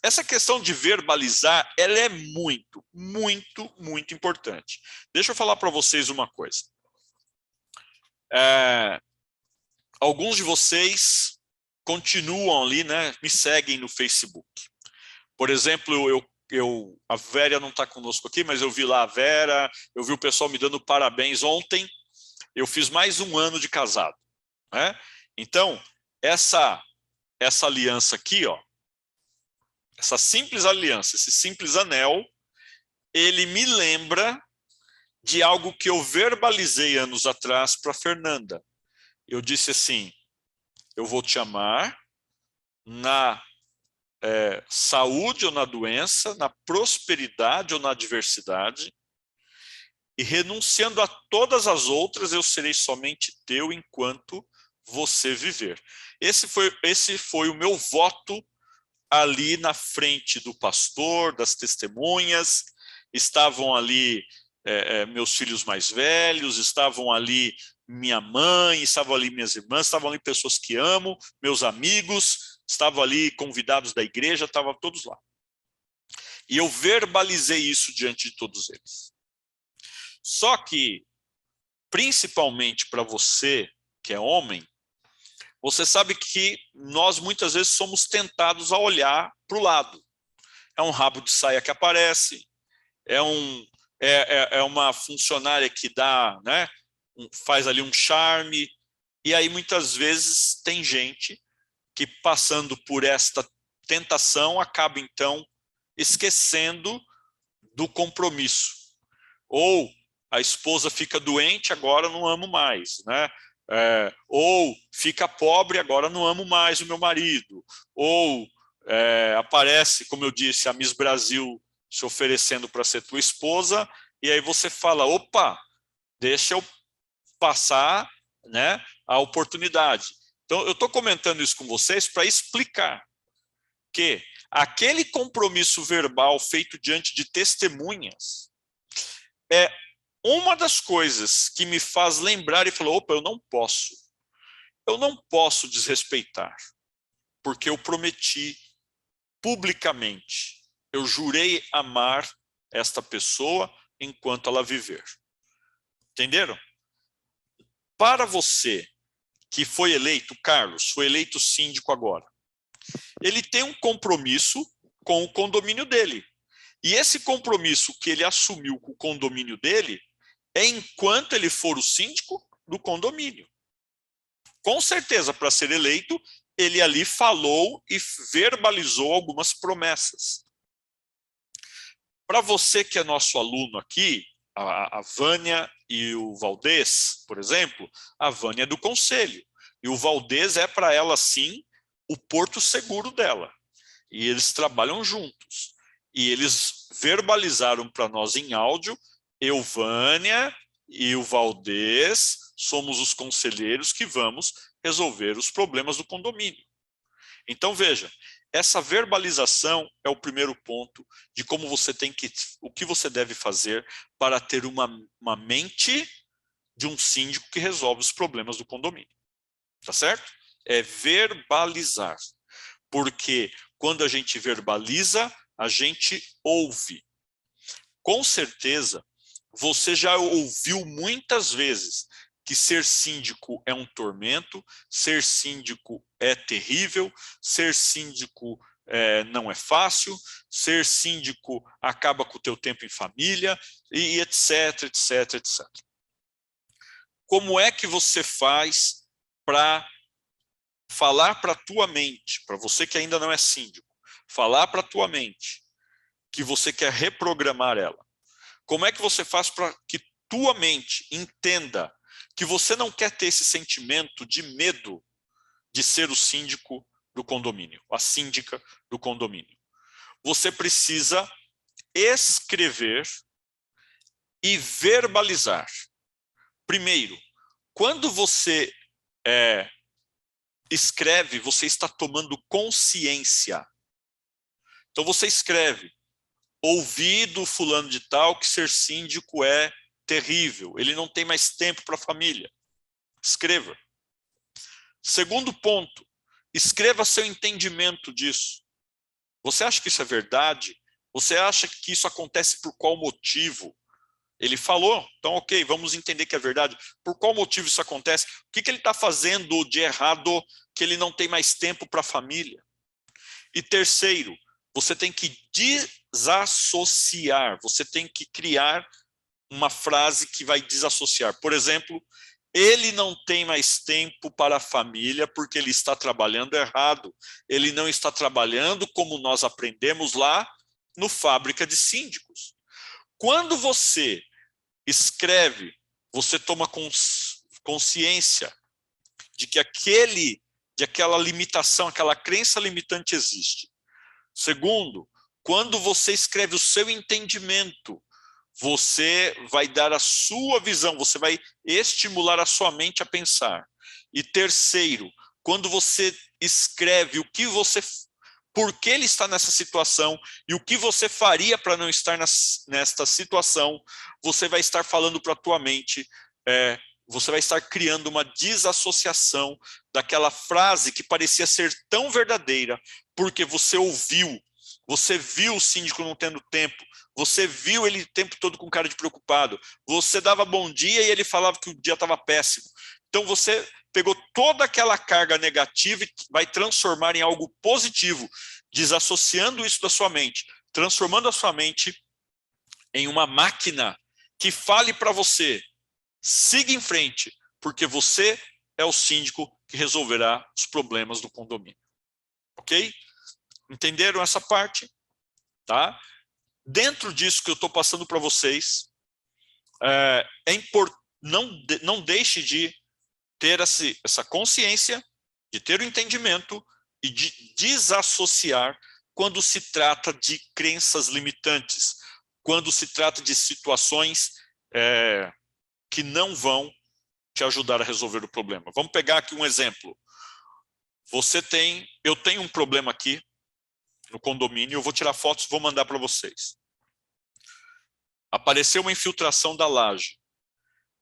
Essa questão de verbalizar, ela é muito, muito, muito importante. Deixa eu falar para vocês uma coisa. Alguns de vocês continuam ali, né? Me seguem no Facebook. Por exemplo, a Vera não está conosco aqui, mas eu vi lá a Vera, eu vi o pessoal me dando parabéns ontem. Eu fiz mais um ano de casado, né? Então, essa aliança aqui, ó, essa simples aliança, esse simples anel, ele me lembra de algo que eu verbalizei anos atrás para a Fernanda. Eu disse assim, eu vou te amar na saúde ou na doença, na prosperidade ou na adversidade, e renunciando a todas as outras, eu serei somente teu enquanto você viver. Esse foi o meu voto ali na frente do pastor, das testemunhas. Estavam ali meus filhos mais velhos, estavam ali minha mãe, estavam ali minhas irmãs, estavam ali pessoas que amo, meus amigos, estavam ali convidados da igreja, estavam todos lá. E eu verbalizei isso diante de todos eles. Só que, principalmente para você, que é homem, você sabe que nós muitas vezes somos tentados a olhar para o lado. É um rabo de saia que aparece, é uma funcionária que dá, né, faz ali um charme, e aí muitas vezes tem gente que, passando por esta tentação, acaba então esquecendo do compromisso. Ou a esposa fica doente, agora não amo mais, né? Ou fica pobre, agora não amo mais o meu marido. Ou aparece, como eu disse, a Miss Brasil se oferecendo para ser tua esposa, e aí você fala, opa, deixa eu passar, né, a oportunidade. Então, eu estou comentando isso com vocês para explicar que aquele compromisso verbal feito diante de testemunhas é uma das coisas que me faz lembrar e falar, opa, eu não posso desrespeitar, porque eu prometi publicamente, eu jurei amar esta pessoa enquanto ela viver. Entenderam? Para você que foi eleito, Carlos, foi eleito síndico agora, ele tem um compromisso com o condomínio dele. E esse compromisso que ele assumiu com o condomínio dele é enquanto ele for o síndico do condomínio. Com certeza, para ser eleito, ele ali falou e verbalizou algumas promessas. Para você que é nosso aluno aqui, a Vânia e o Valdez, por exemplo, a Vânia é do conselho, e o Valdez é para ela, sim, o porto seguro dela. E eles trabalham juntos. E eles verbalizaram para nós em áudio, eu, Vânia e o Valdez, somos os conselheiros que vamos resolver os problemas do condomínio. Então, veja, essa verbalização é o primeiro ponto de como você tem que, o que você deve fazer para ter uma mente de um síndico que resolve os problemas do condomínio. Tá certo? É verbalizar. Porque quando a gente verbaliza, a gente ouve. Com certeza, você já ouviu muitas vezes que ser síndico é um tormento, ser síndico é terrível, ser síndico não é fácil, ser síndico acaba com o teu tempo em família, e etc, etc, etc. Como é que você faz para falar para a tua mente, para você que ainda não é síndico, falar para a tua mente que você quer reprogramar ela? Como é que você faz para que tua mente entenda que você não quer ter esse sentimento de medo de ser o síndico do condomínio, a síndica do condomínio? Você precisa escrever e verbalizar. Primeiro, quando você escreve, você está tomando consciência. Então você escreve, ouvi do fulano de tal que ser síndico é terrível, ele não tem mais tempo para a família. Escreva. Segundo ponto, escreva seu entendimento disso. Você acha que isso é verdade? Você acha que isso acontece por qual motivo? Ele falou, então ok, vamos entender que é verdade. Por qual motivo isso acontece? O que ele está fazendo de errado que ele não tem mais tempo para a família? E terceiro, você tem que desassociar, você tem que criar uma frase que vai desassociar. Por exemplo, ele não tem mais tempo para a família porque ele está trabalhando errado. Ele não está trabalhando como nós aprendemos lá no Fábrica de Síndicos. Quando você escreve, você toma consciência de que aquela limitação, aquela crença limitante existe. Segundo, quando você escreve o seu entendimento, você vai dar a sua visão, você vai estimular a sua mente a pensar. E terceiro, quando você escreve o que você, por que ele está nessa situação e o que você faria para não estar nesta situação, você vai estar falando para a tua mente, você vai estar criando uma desassociação daquela frase que parecia ser tão verdadeira, porque você ouviu, você viu o síndico não tendo tempo, você viu ele o tempo todo com cara de preocupado, você dava bom dia e ele falava que o dia estava péssimo. Então você pegou toda aquela carga negativa e vai transformar em algo positivo, desassociando isso da sua mente, transformando a sua mente em uma máquina que fale para você, siga em frente, porque você é o síndico que resolverá os problemas do condomínio. Ok? Entenderam essa parte? Tá? Dentro disso que eu estou passando para vocês, não deixe de ter essa consciência, de ter o entendimento e de desassociar quando se trata de crenças limitantes, quando se trata de situações que não vão te ajudar a resolver o problema. Vamos pegar aqui um exemplo. Eu tenho um problema aqui no condomínio, eu vou tirar fotos e vou mandar para vocês. Apareceu uma infiltração da laje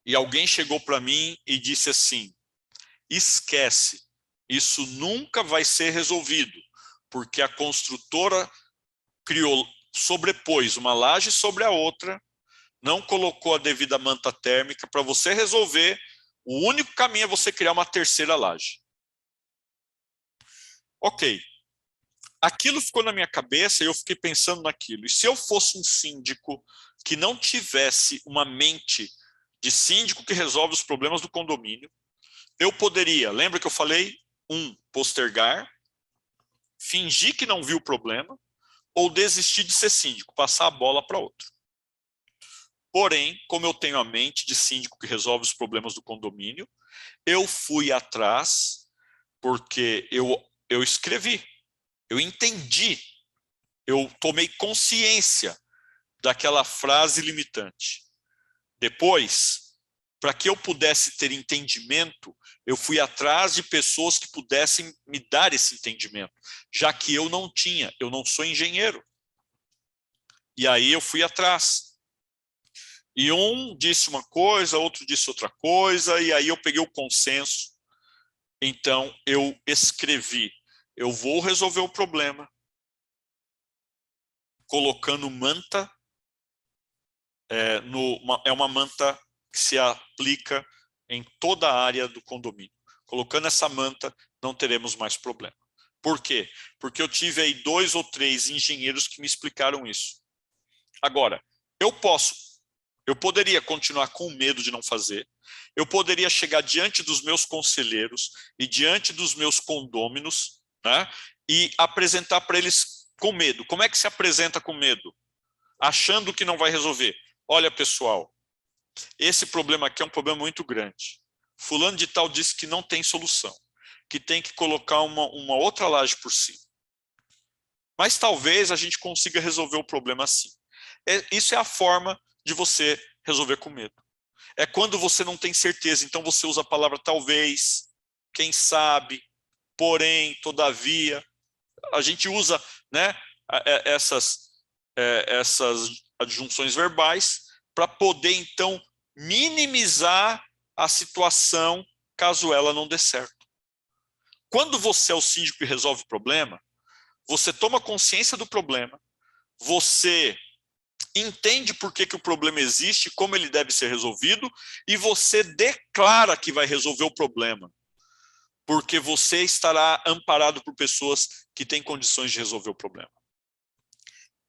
e alguém chegou para mim e disse assim, esquece, isso nunca vai ser resolvido, porque a construtora sobrepôs uma laje sobre a outra, não colocou a devida manta térmica. Para você resolver, O único caminho é você criar uma terceira laje. Ok. Aquilo ficou na minha cabeça e eu fiquei pensando naquilo. E se eu fosse um síndico que não tivesse uma mente de síndico que resolve os problemas do condomínio, eu poderia, lembra que eu falei? Postergar, fingir que não viu o problema, ou desistir de ser síndico, passar a bola para outro. Porém, como eu tenho a mente de síndico que resolve os problemas do condomínio, eu fui atrás porque eu escrevi, eu entendi, eu tomei consciência daquela frase limitante. Depois, para que eu pudesse ter entendimento, eu fui atrás de pessoas que pudessem me dar esse entendimento, já que eu não tinha, eu não sou engenheiro. E aí eu fui atrás. E um disse uma coisa, outro disse outra coisa, e aí eu peguei o consenso. Então eu escrevi, eu vou resolver o problema colocando manta, é uma manta que se aplica em toda a área do condomínio. Colocando essa manta, não teremos mais problema. Por quê? Porque eu tive aí 2 ou 3 engenheiros que me explicaram isso. Agora, eu poderia continuar com medo de não fazer, eu poderia chegar diante dos meus conselheiros e diante dos meus condôminos, né, e apresentar para eles com medo. Como é que se apresenta com medo? Achando que não vai resolver. Olha, pessoal, esse problema aqui é um problema muito grande. Fulano de tal disse que não tem solução, que tem que colocar uma outra laje por cima. Mas talvez a gente consiga resolver o problema assim. Isso é a forma de você resolver com medo. É quando você não tem certeza, então você usa a palavra talvez, quem sabe, porém, todavia. A gente usa, né, essas adjunções verbais para poder, então, minimizar a situação caso ela não dê certo. Quando você é o síndico que resolve o problema, você toma consciência do problema, você entende por que o problema existe, como ele deve ser resolvido, e você declara que vai resolver o problema, porque você estará amparado por pessoas que têm condições de resolver o problema.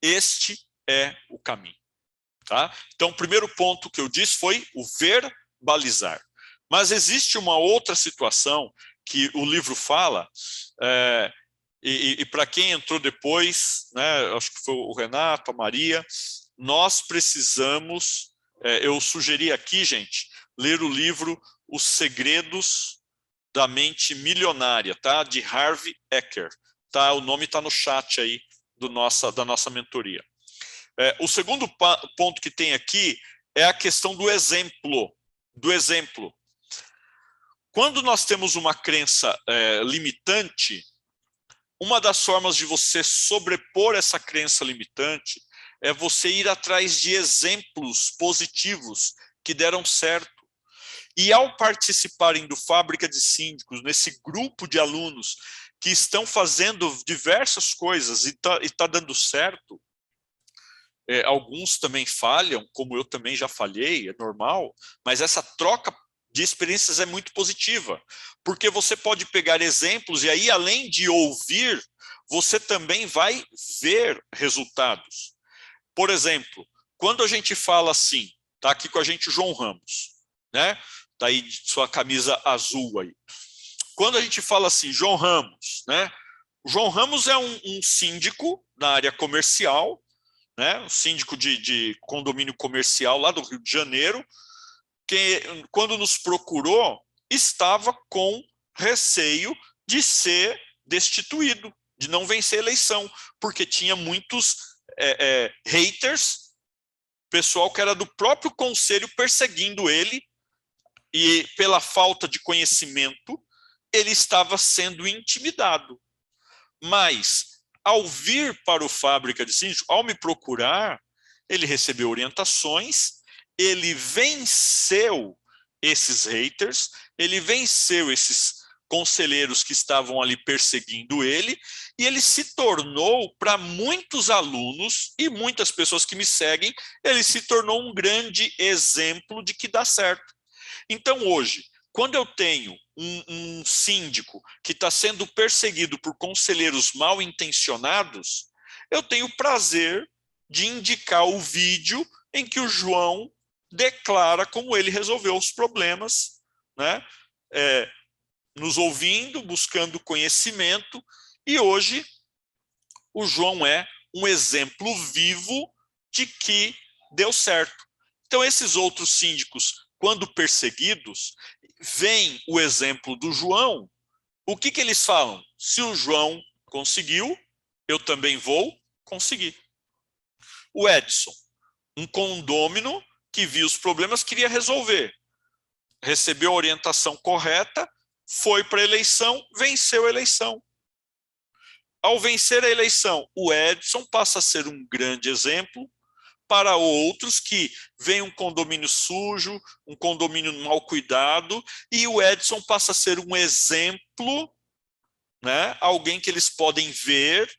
Este é o caminho. Tá? Então, o primeiro ponto que eu disse foi o verbalizar. Mas existe uma outra situação que o livro fala, e para quem entrou depois, né, acho que foi o Renato, a Maria, nós precisamos, eu sugeri aqui, gente, ler o livro Os Segredos da Mente Milionária, tá? De Harvey Eker. Tá? O nome está no chat aí da nossa mentoria. O segundo ponto que tem aqui é a questão do exemplo. Quando nós temos uma crença limitante, uma das formas de você sobrepor essa crença limitante é você ir atrás de exemplos positivos que deram certo. E ao participarem do Fábrica de Síndicos, nesse grupo de alunos que estão fazendo diversas coisas e tá dando certo, alguns também falham, como eu também já falhei, é normal, mas essa troca de experiências é muito positiva, porque você pode pegar exemplos e aí, além de ouvir, você também vai ver resultados. Por exemplo, quando a gente fala assim, tá aqui com a gente o João Ramos, né? Tá aí sua camisa azul aí. Quando a gente fala assim, João Ramos, né? O João Ramos é um síndico na área comercial, né? Um síndico de condomínio comercial lá do Rio de Janeiro, que quando nos procurou, estava com receio de ser destituído, de não vencer a eleição, porque tinha muitos haters, pessoal que era do próprio conselho perseguindo ele, e pela falta de conhecimento, ele estava sendo intimidado. Mas, ao vir para o Fábrica de Síndicos, ao me procurar, ele recebeu orientações, ele venceu esses haters, ele venceu esses conselheiros que estavam ali perseguindo ele, e ele se tornou, para muitos alunos e muitas pessoas que me seguem, ele se tornou um grande exemplo de que dá certo. Então, hoje, Quando eu tenho um síndico que está sendo perseguido por conselheiros mal intencionados, eu tenho o prazer de indicar o vídeo em que o João declara como ele resolveu os problemas, né? Nos ouvindo, buscando conhecimento, e hoje o João é um exemplo vivo de que deu certo. Então, esses outros síndicos, quando perseguidos, veem o exemplo do João, o que eles falam? Se o João conseguiu, eu também vou conseguir. O Edson, um condômino que viu os problemas, queria resolver. Recebeu a orientação correta, foi para a eleição, venceu a eleição. Ao vencer a eleição, o Edson passa a ser um grande exemplo para outros que veem um condomínio sujo, um condomínio mal cuidado, e o Edson passa a ser um exemplo, né? Alguém que eles podem ver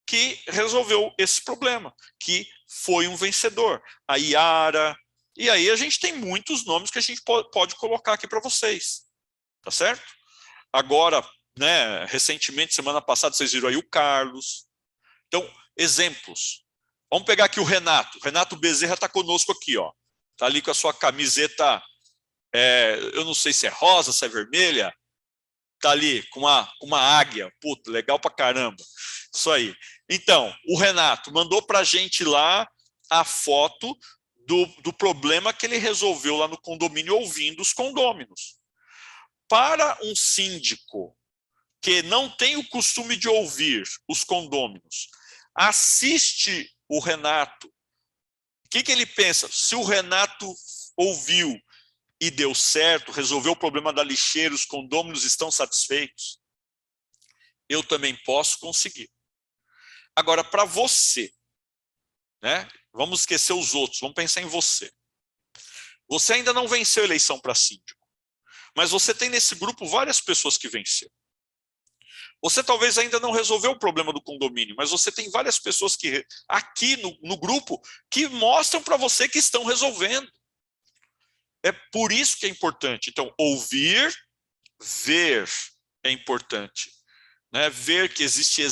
que resolveu esse problema, que foi um vencedor. A Yara, e aí a gente tem muitos nomes que a gente pode colocar aqui para vocês, tá certo? Agora, né, recentemente, semana passada, vocês viram aí o Carlos. Então, exemplos. Vamos pegar aqui o Renato. O Renato Bezerra está conosco aqui, ó. Está ali com a sua camiseta, eu não sei se é rosa, se é vermelha. Está ali com uma águia. Puta, legal pra caramba. Isso aí. Então, o Renato mandou para a gente lá a foto do problema que ele resolveu lá no condomínio ouvindo os condôminos. Para um síndico que não tem o costume de ouvir os condôminos, assiste o Renato, o que ele pensa? Se o Renato ouviu e deu certo, resolveu o problema da lixeira, os condôminos estão satisfeitos, eu também posso conseguir. Agora, para você, né? Vamos esquecer os outros, vamos pensar em você. Você ainda não venceu a eleição para síndico, mas você tem nesse grupo várias pessoas que venceram. Você talvez ainda não resolveu o problema do condomínio, mas você tem várias pessoas que aqui no grupo que mostram para você que estão resolvendo. É por isso que é importante. Então, ouvir, ver é importante, né? Ver que existem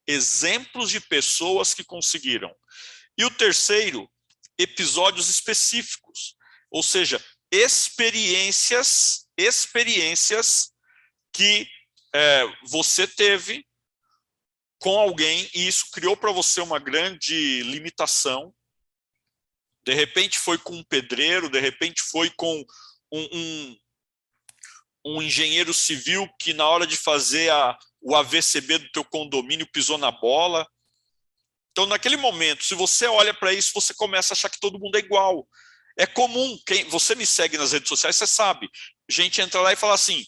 exemplos de pessoas que conseguiram. E o terceiro, episódios específicos, ou seja, experiências que você teve com alguém e isso criou para você uma grande limitação. De repente foi com um pedreiro, de repente foi com um engenheiro civil que na hora de fazer o AVCB do teu condomínio pisou na bola. Então, naquele momento, se você olha para isso, você começa a achar que todo mundo é igual. É comum, você me segue nas redes sociais, você sabe, gente entra lá e fala assim,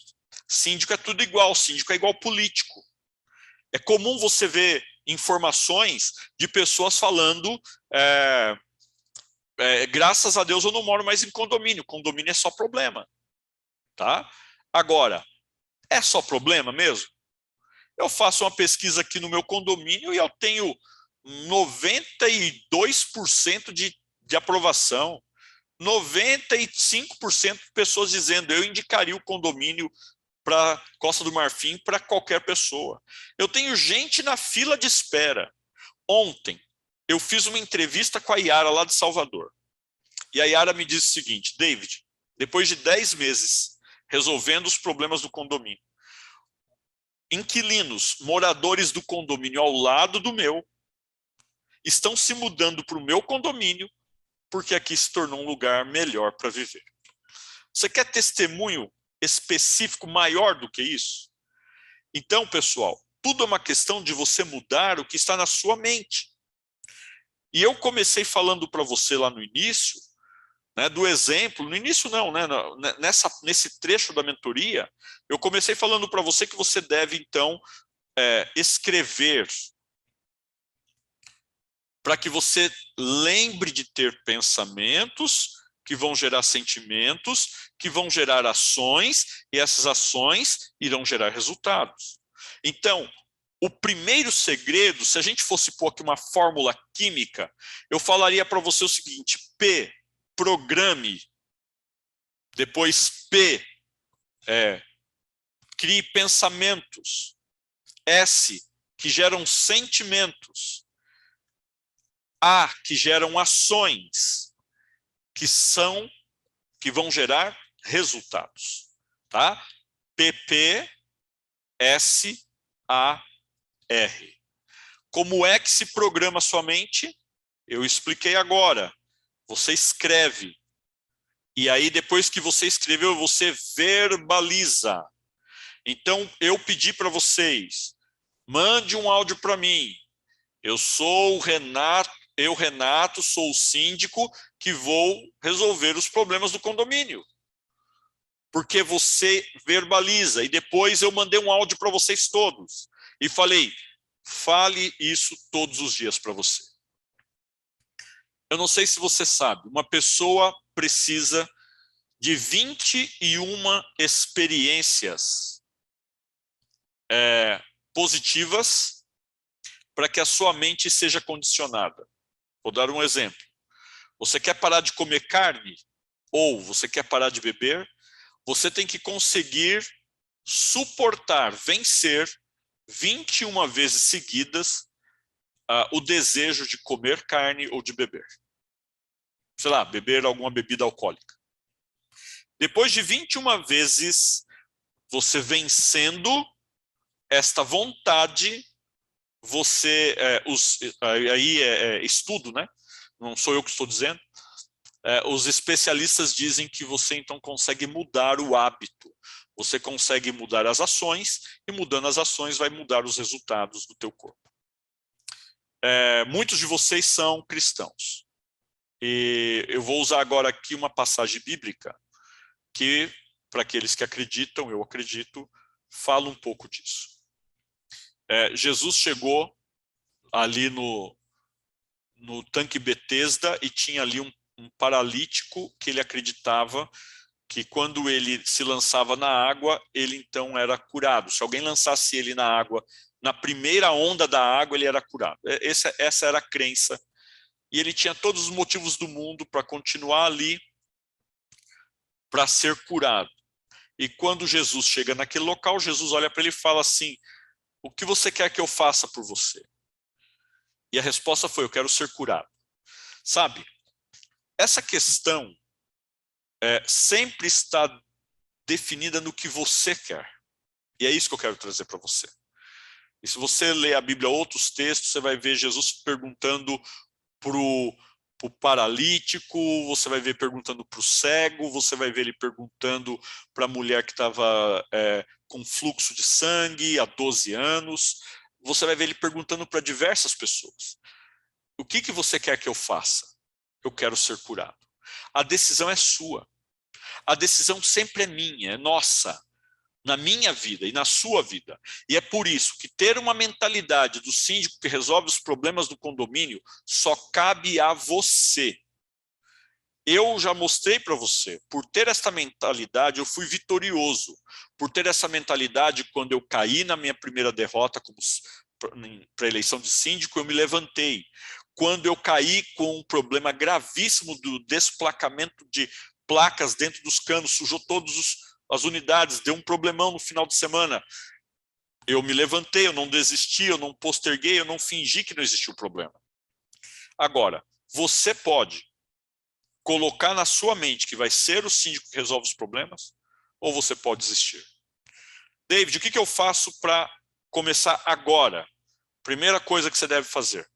síndico é tudo igual, síndico é igual político. É comum você ver informações de pessoas falando, graças a Deus eu não moro mais em condomínio é só problema. Tá? Agora, é só problema mesmo? Eu faço uma pesquisa aqui no meu condomínio e eu tenho 92% de aprovação, 95% de pessoas dizendo eu indicaria o condomínio para Costa do Marfim para qualquer pessoa. Eu tenho gente na fila de espera. Ontem, eu fiz uma entrevista com a Yara lá de Salvador. E a Yara me disse o seguinte, David, depois de 10 meses resolvendo os problemas do condomínio, inquilinos, moradores do condomínio ao lado do meu, estão se mudando para o meu condomínio porque aqui se tornou um lugar melhor para viver. Você quer testemunho específico maior do que isso? Então, pessoal, tudo é uma questão de você mudar o que está na sua mente. E eu comecei falando para você lá no início, né, do exemplo, no início não, né, nesse trecho da mentoria, eu comecei falando para você que você deve, então, escrever para que você lembre de ter pensamentos que vão gerar sentimentos, que vão gerar ações, e essas ações irão gerar resultados. Então, o primeiro segredo, se a gente fosse pôr aqui uma fórmula química, eu falaria para você o seguinte, P, programe. Depois P, crie pensamentos. S, que geram sentimentos. A, que geram ações, que vão gerar resultados, tá? PP, S, A, R. Como é que se programa sua mente? Eu expliquei agora. Você escreve. E aí, depois que você escreveu, você verbaliza. Então, eu pedi para vocês, mande um áudio para mim. Eu sou o Renato, sou o síndico que vou resolver os problemas do condomínio. Porque você verbaliza. E depois eu mandei um áudio para vocês todos. E falei, fale isso todos os dias para você. Eu não sei se você sabe, uma pessoa precisa de 21 experiências positivas para que a sua mente seja condicionada. Vou dar um exemplo. Você quer parar de comer carne? Ou você quer parar de beber? Você tem que conseguir suportar, vencer 21 vezes seguidas o desejo de comer carne ou de beber. Sei lá, beber alguma bebida alcoólica. Depois de 21 vezes você vencendo esta vontade, você, estudo, né? Não sou eu que estou dizendo. Os especialistas dizem que você então consegue mudar o hábito. Você consegue mudar as ações, e mudando as ações vai mudar os resultados do teu corpo. Muitos de vocês são cristãos. E eu vou usar agora aqui uma passagem bíblica que, para aqueles que acreditam, eu acredito, fala um pouco disso. Jesus chegou ali no tanque Betesda e tinha ali um paralítico que ele acreditava que quando ele se lançava na água, ele então era curado. Se alguém lançasse ele na água, na primeira onda da água, ele era curado. Essa era a crença. E ele tinha todos os motivos do mundo para continuar ali, para ser curado. E quando Jesus chega naquele local, Jesus olha para ele e fala assim, o que você quer que eu faça por você? E a resposta foi, eu quero ser curado. Sabe, essa questão sempre está definida no que você quer. E é isso que eu quero trazer para você. E se você ler a Bíblia, outros textos, você vai ver Jesus perguntando para o paralítico, você vai ver perguntando para o cego, você vai ver ele perguntando para a mulher que estava com fluxo de sangue há 12 anos. Você vai ver ele perguntando para diversas pessoas. O que você quer que eu faça? Eu quero ser curado. A decisão é sua. A decisão sempre é minha, é nossa, na minha vida e na sua vida. E é por isso que ter uma mentalidade do síndico que resolve os problemas do condomínio só cabe a você. Eu já mostrei para você, por ter essa mentalidade, eu fui vitorioso. Por ter essa mentalidade, quando eu caí na minha primeira derrota para a eleição de síndico, eu me levantei. Quando eu caí com um problema gravíssimo do desplacamento de placas dentro dos canos, sujou todas as unidades, deu um problemão no final de semana. Eu me levantei, eu não desisti, eu não posterguei, eu não fingi que não existia o problema. Agora, você pode colocar na sua mente que vai ser o síndico que resolve os problemas, ou você pode desistir. David, o que eu faço para começar agora? Primeira coisa que você deve fazer,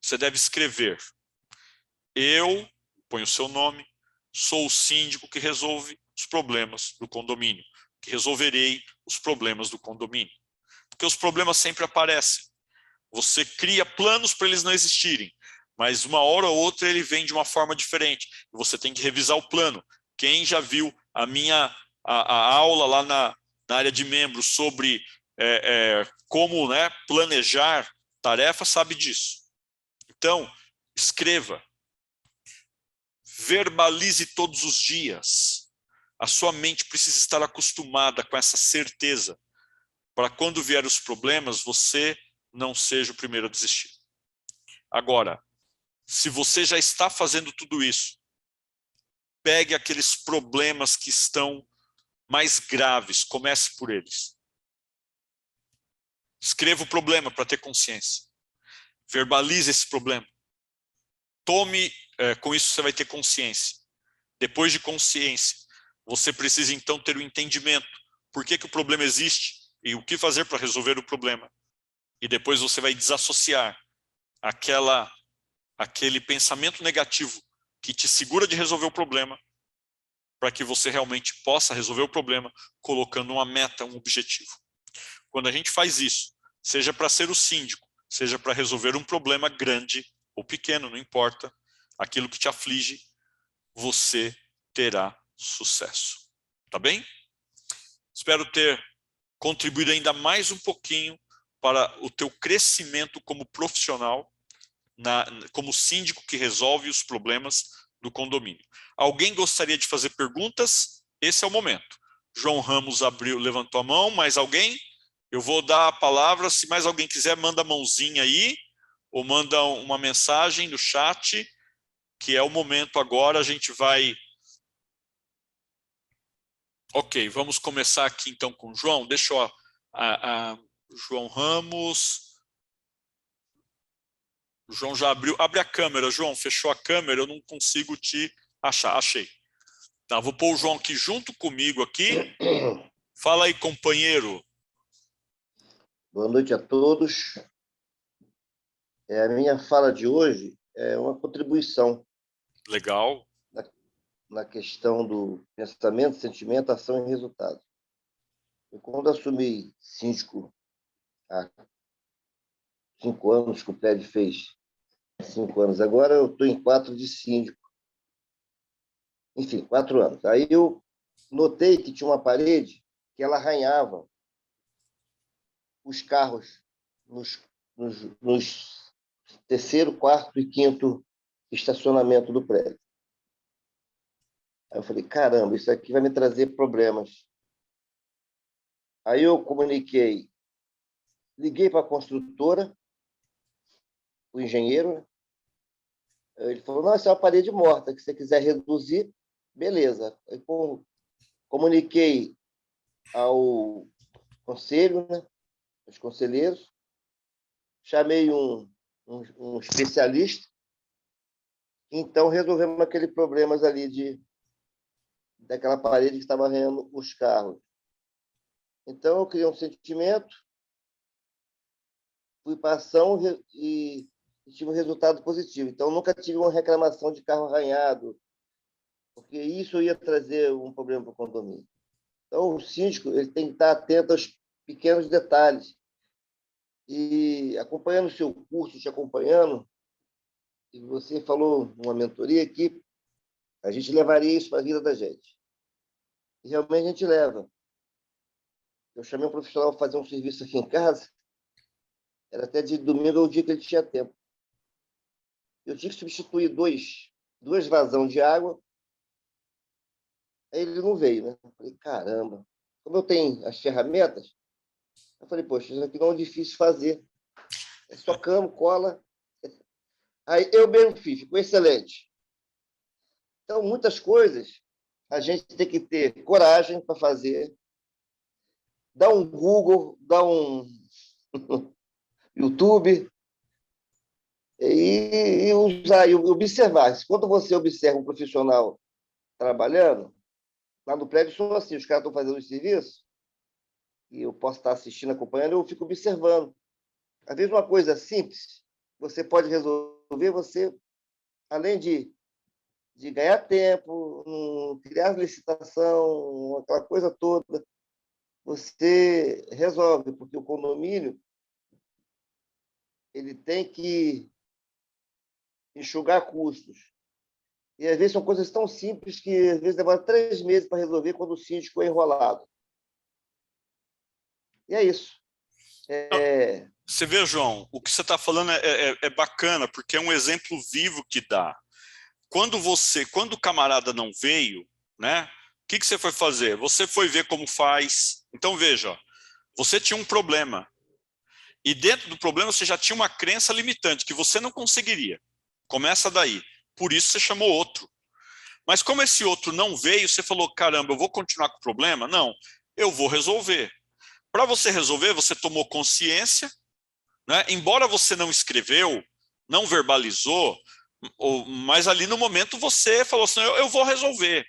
você deve escrever. Eu, põe o seu nome, sou o síndico que resolve os problemas do condomínio, que resolverei os problemas do condomínio. Porque os problemas sempre aparecem. Você cria planos para eles não existirem, mas uma hora ou outra ele vem de uma forma diferente. Você tem que revisar o plano. Quem já viu a aula lá na área de membros sobre como planejar tarefas sabe disso. Então, escreva. Verbalize todos os dias. A sua mente precisa estar acostumada com essa certeza, para quando vier os problemas, você não seja o primeiro a desistir. Agora, se você já está fazendo tudo isso, pegue aqueles problemas que estão mais graves, comece por eles. Escreva o problema para ter consciência. Verbalize esse problema. Tome, com isso você vai ter consciência. Depois de consciência, você precisa então ter o entendimento. Por que o problema existe e o que fazer para resolver o problema. E depois você vai desassociar aquele pensamento negativo que te segura de resolver o problema, para que você realmente possa resolver o problema colocando uma meta, um objetivo. Quando a gente faz isso, seja para ser o síndico, seja para resolver um problema grande ou pequeno, não importa, aquilo que te aflige, você terá sucesso. Tá bem? Espero ter contribuído ainda mais um pouquinho para o teu crescimento como profissional, como síndico que resolve os problemas do condomínio. Alguém gostaria de fazer perguntas? Esse é o momento. João Ramos levantou a mão, mais alguém? Eu vou dar a palavra, se mais alguém quiser, manda a mãozinha aí, ou manda uma mensagem no chat, que é o momento agora, a gente vai... Ok, vamos começar aqui então com o João. Deixa eu... João Ramos... O João já abriu. Abre a câmera, João. Fechou a câmera, eu não consigo te achar. Achei. Tá, vou pôr o João aqui junto comigo aqui. Fala aí, companheiro. Boa noite a todos. A minha fala de hoje é uma contribuição. Legal. Na questão do pensamento, sentimento, ação e resultado. Eu, quando assumi síndico há 5 anos, que o prédio fez 5 anos, agora eu estou em 4 de síndico. Enfim, 4 anos. Aí eu notei que tinha uma parede que ela arranhava os carros nos terceiro, quarto e quinto estacionamento do prédio. Aí eu falei, caramba, isso aqui vai me trazer problemas. Aí eu comuniquei, liguei para a construtora, o engenheiro, né? Ele falou, não, essa é uma parede morta, que se você quiser reduzir, beleza. Aí comuniquei ao conselho, né, os conselheiros, chamei um especialista, então resolvemos aqueles problemas ali daquela parede que estava arranhando os carros. Então, eu criei um sentimento, fui para a ação e tive um resultado positivo. Então, nunca tive uma reclamação de carro arranhado, porque isso ia trazer um problema para o condomínio. Então, o síndico ele tem que estar atento aos pequenos detalhes. E acompanhando o seu curso, te acompanhando, e você falou numa mentoria que a gente levaria isso para a vida da gente. E realmente a gente leva. Eu chamei um profissional para fazer um serviço aqui em casa, era até de domingo, o dia que ele tinha tempo. Eu tinha que substituir duas vazões de água, aí ele não veio, né? Eu falei, caramba. Como eu tenho as ferramentas, eu falei, poxa, isso aqui não é difícil fazer. É só cano, cola. Aí eu mesmo fiz, ficou excelente. Então, muitas coisas a gente tem que ter coragem para fazer, dar um Google, dar um YouTube e usar e observar. Quando você observa um profissional trabalhando, lá no prédio sou assim, os caras estão fazendo o serviço e eu posso estar assistindo, acompanhando, eu fico observando. Às vezes uma coisa simples, você pode resolver, você, além de ganhar tempo, criar licitação, aquela coisa toda, você resolve, porque o condomínio ele tem que enxugar custos. E, às vezes, são coisas tão simples que, às vezes, demora 3 meses para resolver quando o síndico é enrolado. E é isso. Você vê, João, o que você está falando é bacana, porque é um exemplo vivo que dá. Quando o camarada não veio, né? O que você foi fazer? Você foi ver como faz. Então, veja, você tinha um problema. E dentro do problema você já tinha uma crença limitante, que você não conseguiria. Começa daí. Por isso você chamou outro. Mas como esse outro não veio, você falou, caramba, eu vou continuar com o problema? Não, eu vou resolver. Para você resolver, você tomou consciência, né? Embora você não escreveu, não verbalizou, mas ali no momento você falou assim, eu vou resolver.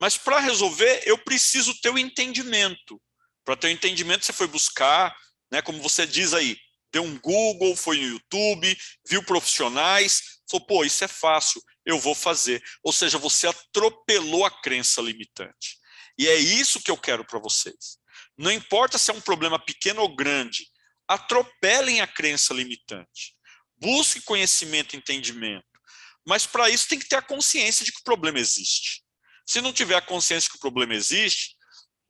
Mas para resolver, eu preciso ter o entendimento. Para ter o entendimento, você foi buscar, né, como você diz aí, deu um Google, foi no YouTube, viu profissionais, falou, pô, isso é fácil, eu vou fazer. Ou seja, você atropelou a crença limitante. E é isso que eu quero para vocês. Não importa se é um problema pequeno ou grande, atropelem a crença limitante. Busque conhecimento e entendimento. Mas para isso tem que ter a consciência de que o problema existe. Se não tiver a consciência que o problema existe,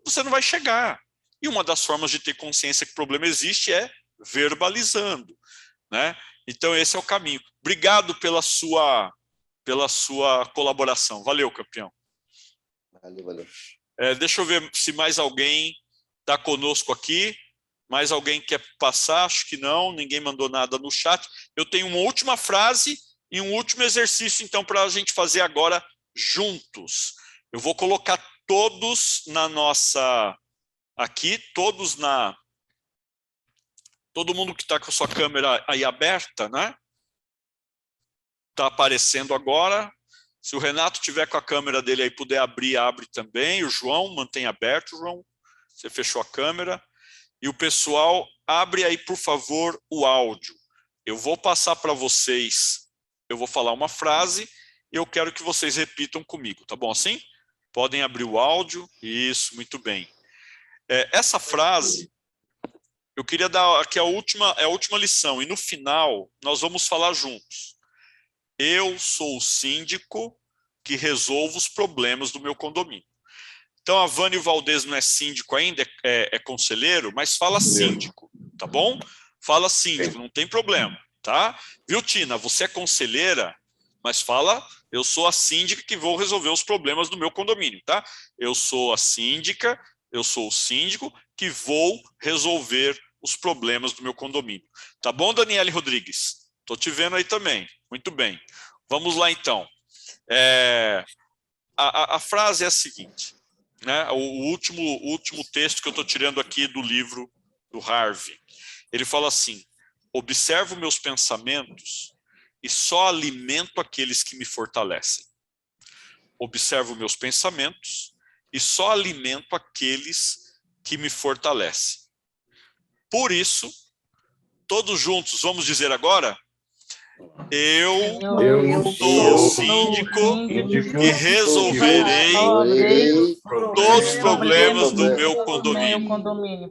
você não vai chegar. E uma das formas de ter consciência que o problema existe é verbalizando, né? Então esse é o caminho. Obrigado pela sua colaboração. Valeu, campeão. Valeu. Deixa eu ver se mais alguém está conosco aqui. Mais alguém quer passar? Acho que não, ninguém mandou nada no chat. Eu tenho uma última frase e um último exercício, então, para a gente fazer agora juntos. Eu vou colocar todos na nossa... Aqui, todos na... Todo mundo que está com a sua câmera aí aberta, né? Está aparecendo agora. Se o Renato tiver com a câmera dele aí, puder abrir, abre também. O João, mantém aberto, João. Você fechou a câmera. E o pessoal, abre aí, por favor, o áudio. Eu vou passar para vocês, eu vou falar uma frase e eu quero que vocês repitam comigo, tá bom assim? Podem abrir o áudio. Isso, muito bem. Essa frase, eu queria dar aqui a última lição, e no final nós vamos falar juntos. Eu sou o síndico que resolvo os problemas do meu condomínio. Então, a Vânia Valdez não é síndico ainda, é conselheiro, mas fala síndico, tá bom? Fala síndico, não tem problema, tá? Viu, Tina? Você é conselheira, mas fala, eu sou a síndica que vou resolver os problemas do meu condomínio, tá? Eu sou a síndica, eu sou o síndico que vou resolver os problemas do meu condomínio. Tá bom, Daniele Rodrigues? Tô te vendo aí também. Muito bem. Vamos lá, então. A frase é a seguinte, né? O último texto que eu estou tirando aqui do livro do Harvey. Ele fala assim, observo meus pensamentos e só alimento aqueles que me fortalecem. Observo meus pensamentos e só alimento aqueles que me fortalecem. Por isso, todos juntos, vamos dizer agora, eu sou o síndico e resolverei todos os problemas do meu condomínio.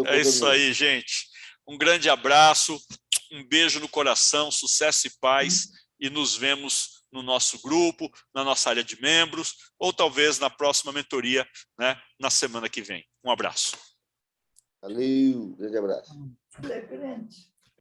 É isso aí, gente. Um grande abraço, um beijo no coração, sucesso e paz, e nos vemos no nosso grupo, na nossa área de membros, ou talvez na próxima mentoria, né, na semana que vem. Um abraço. Valeu, grande abraço.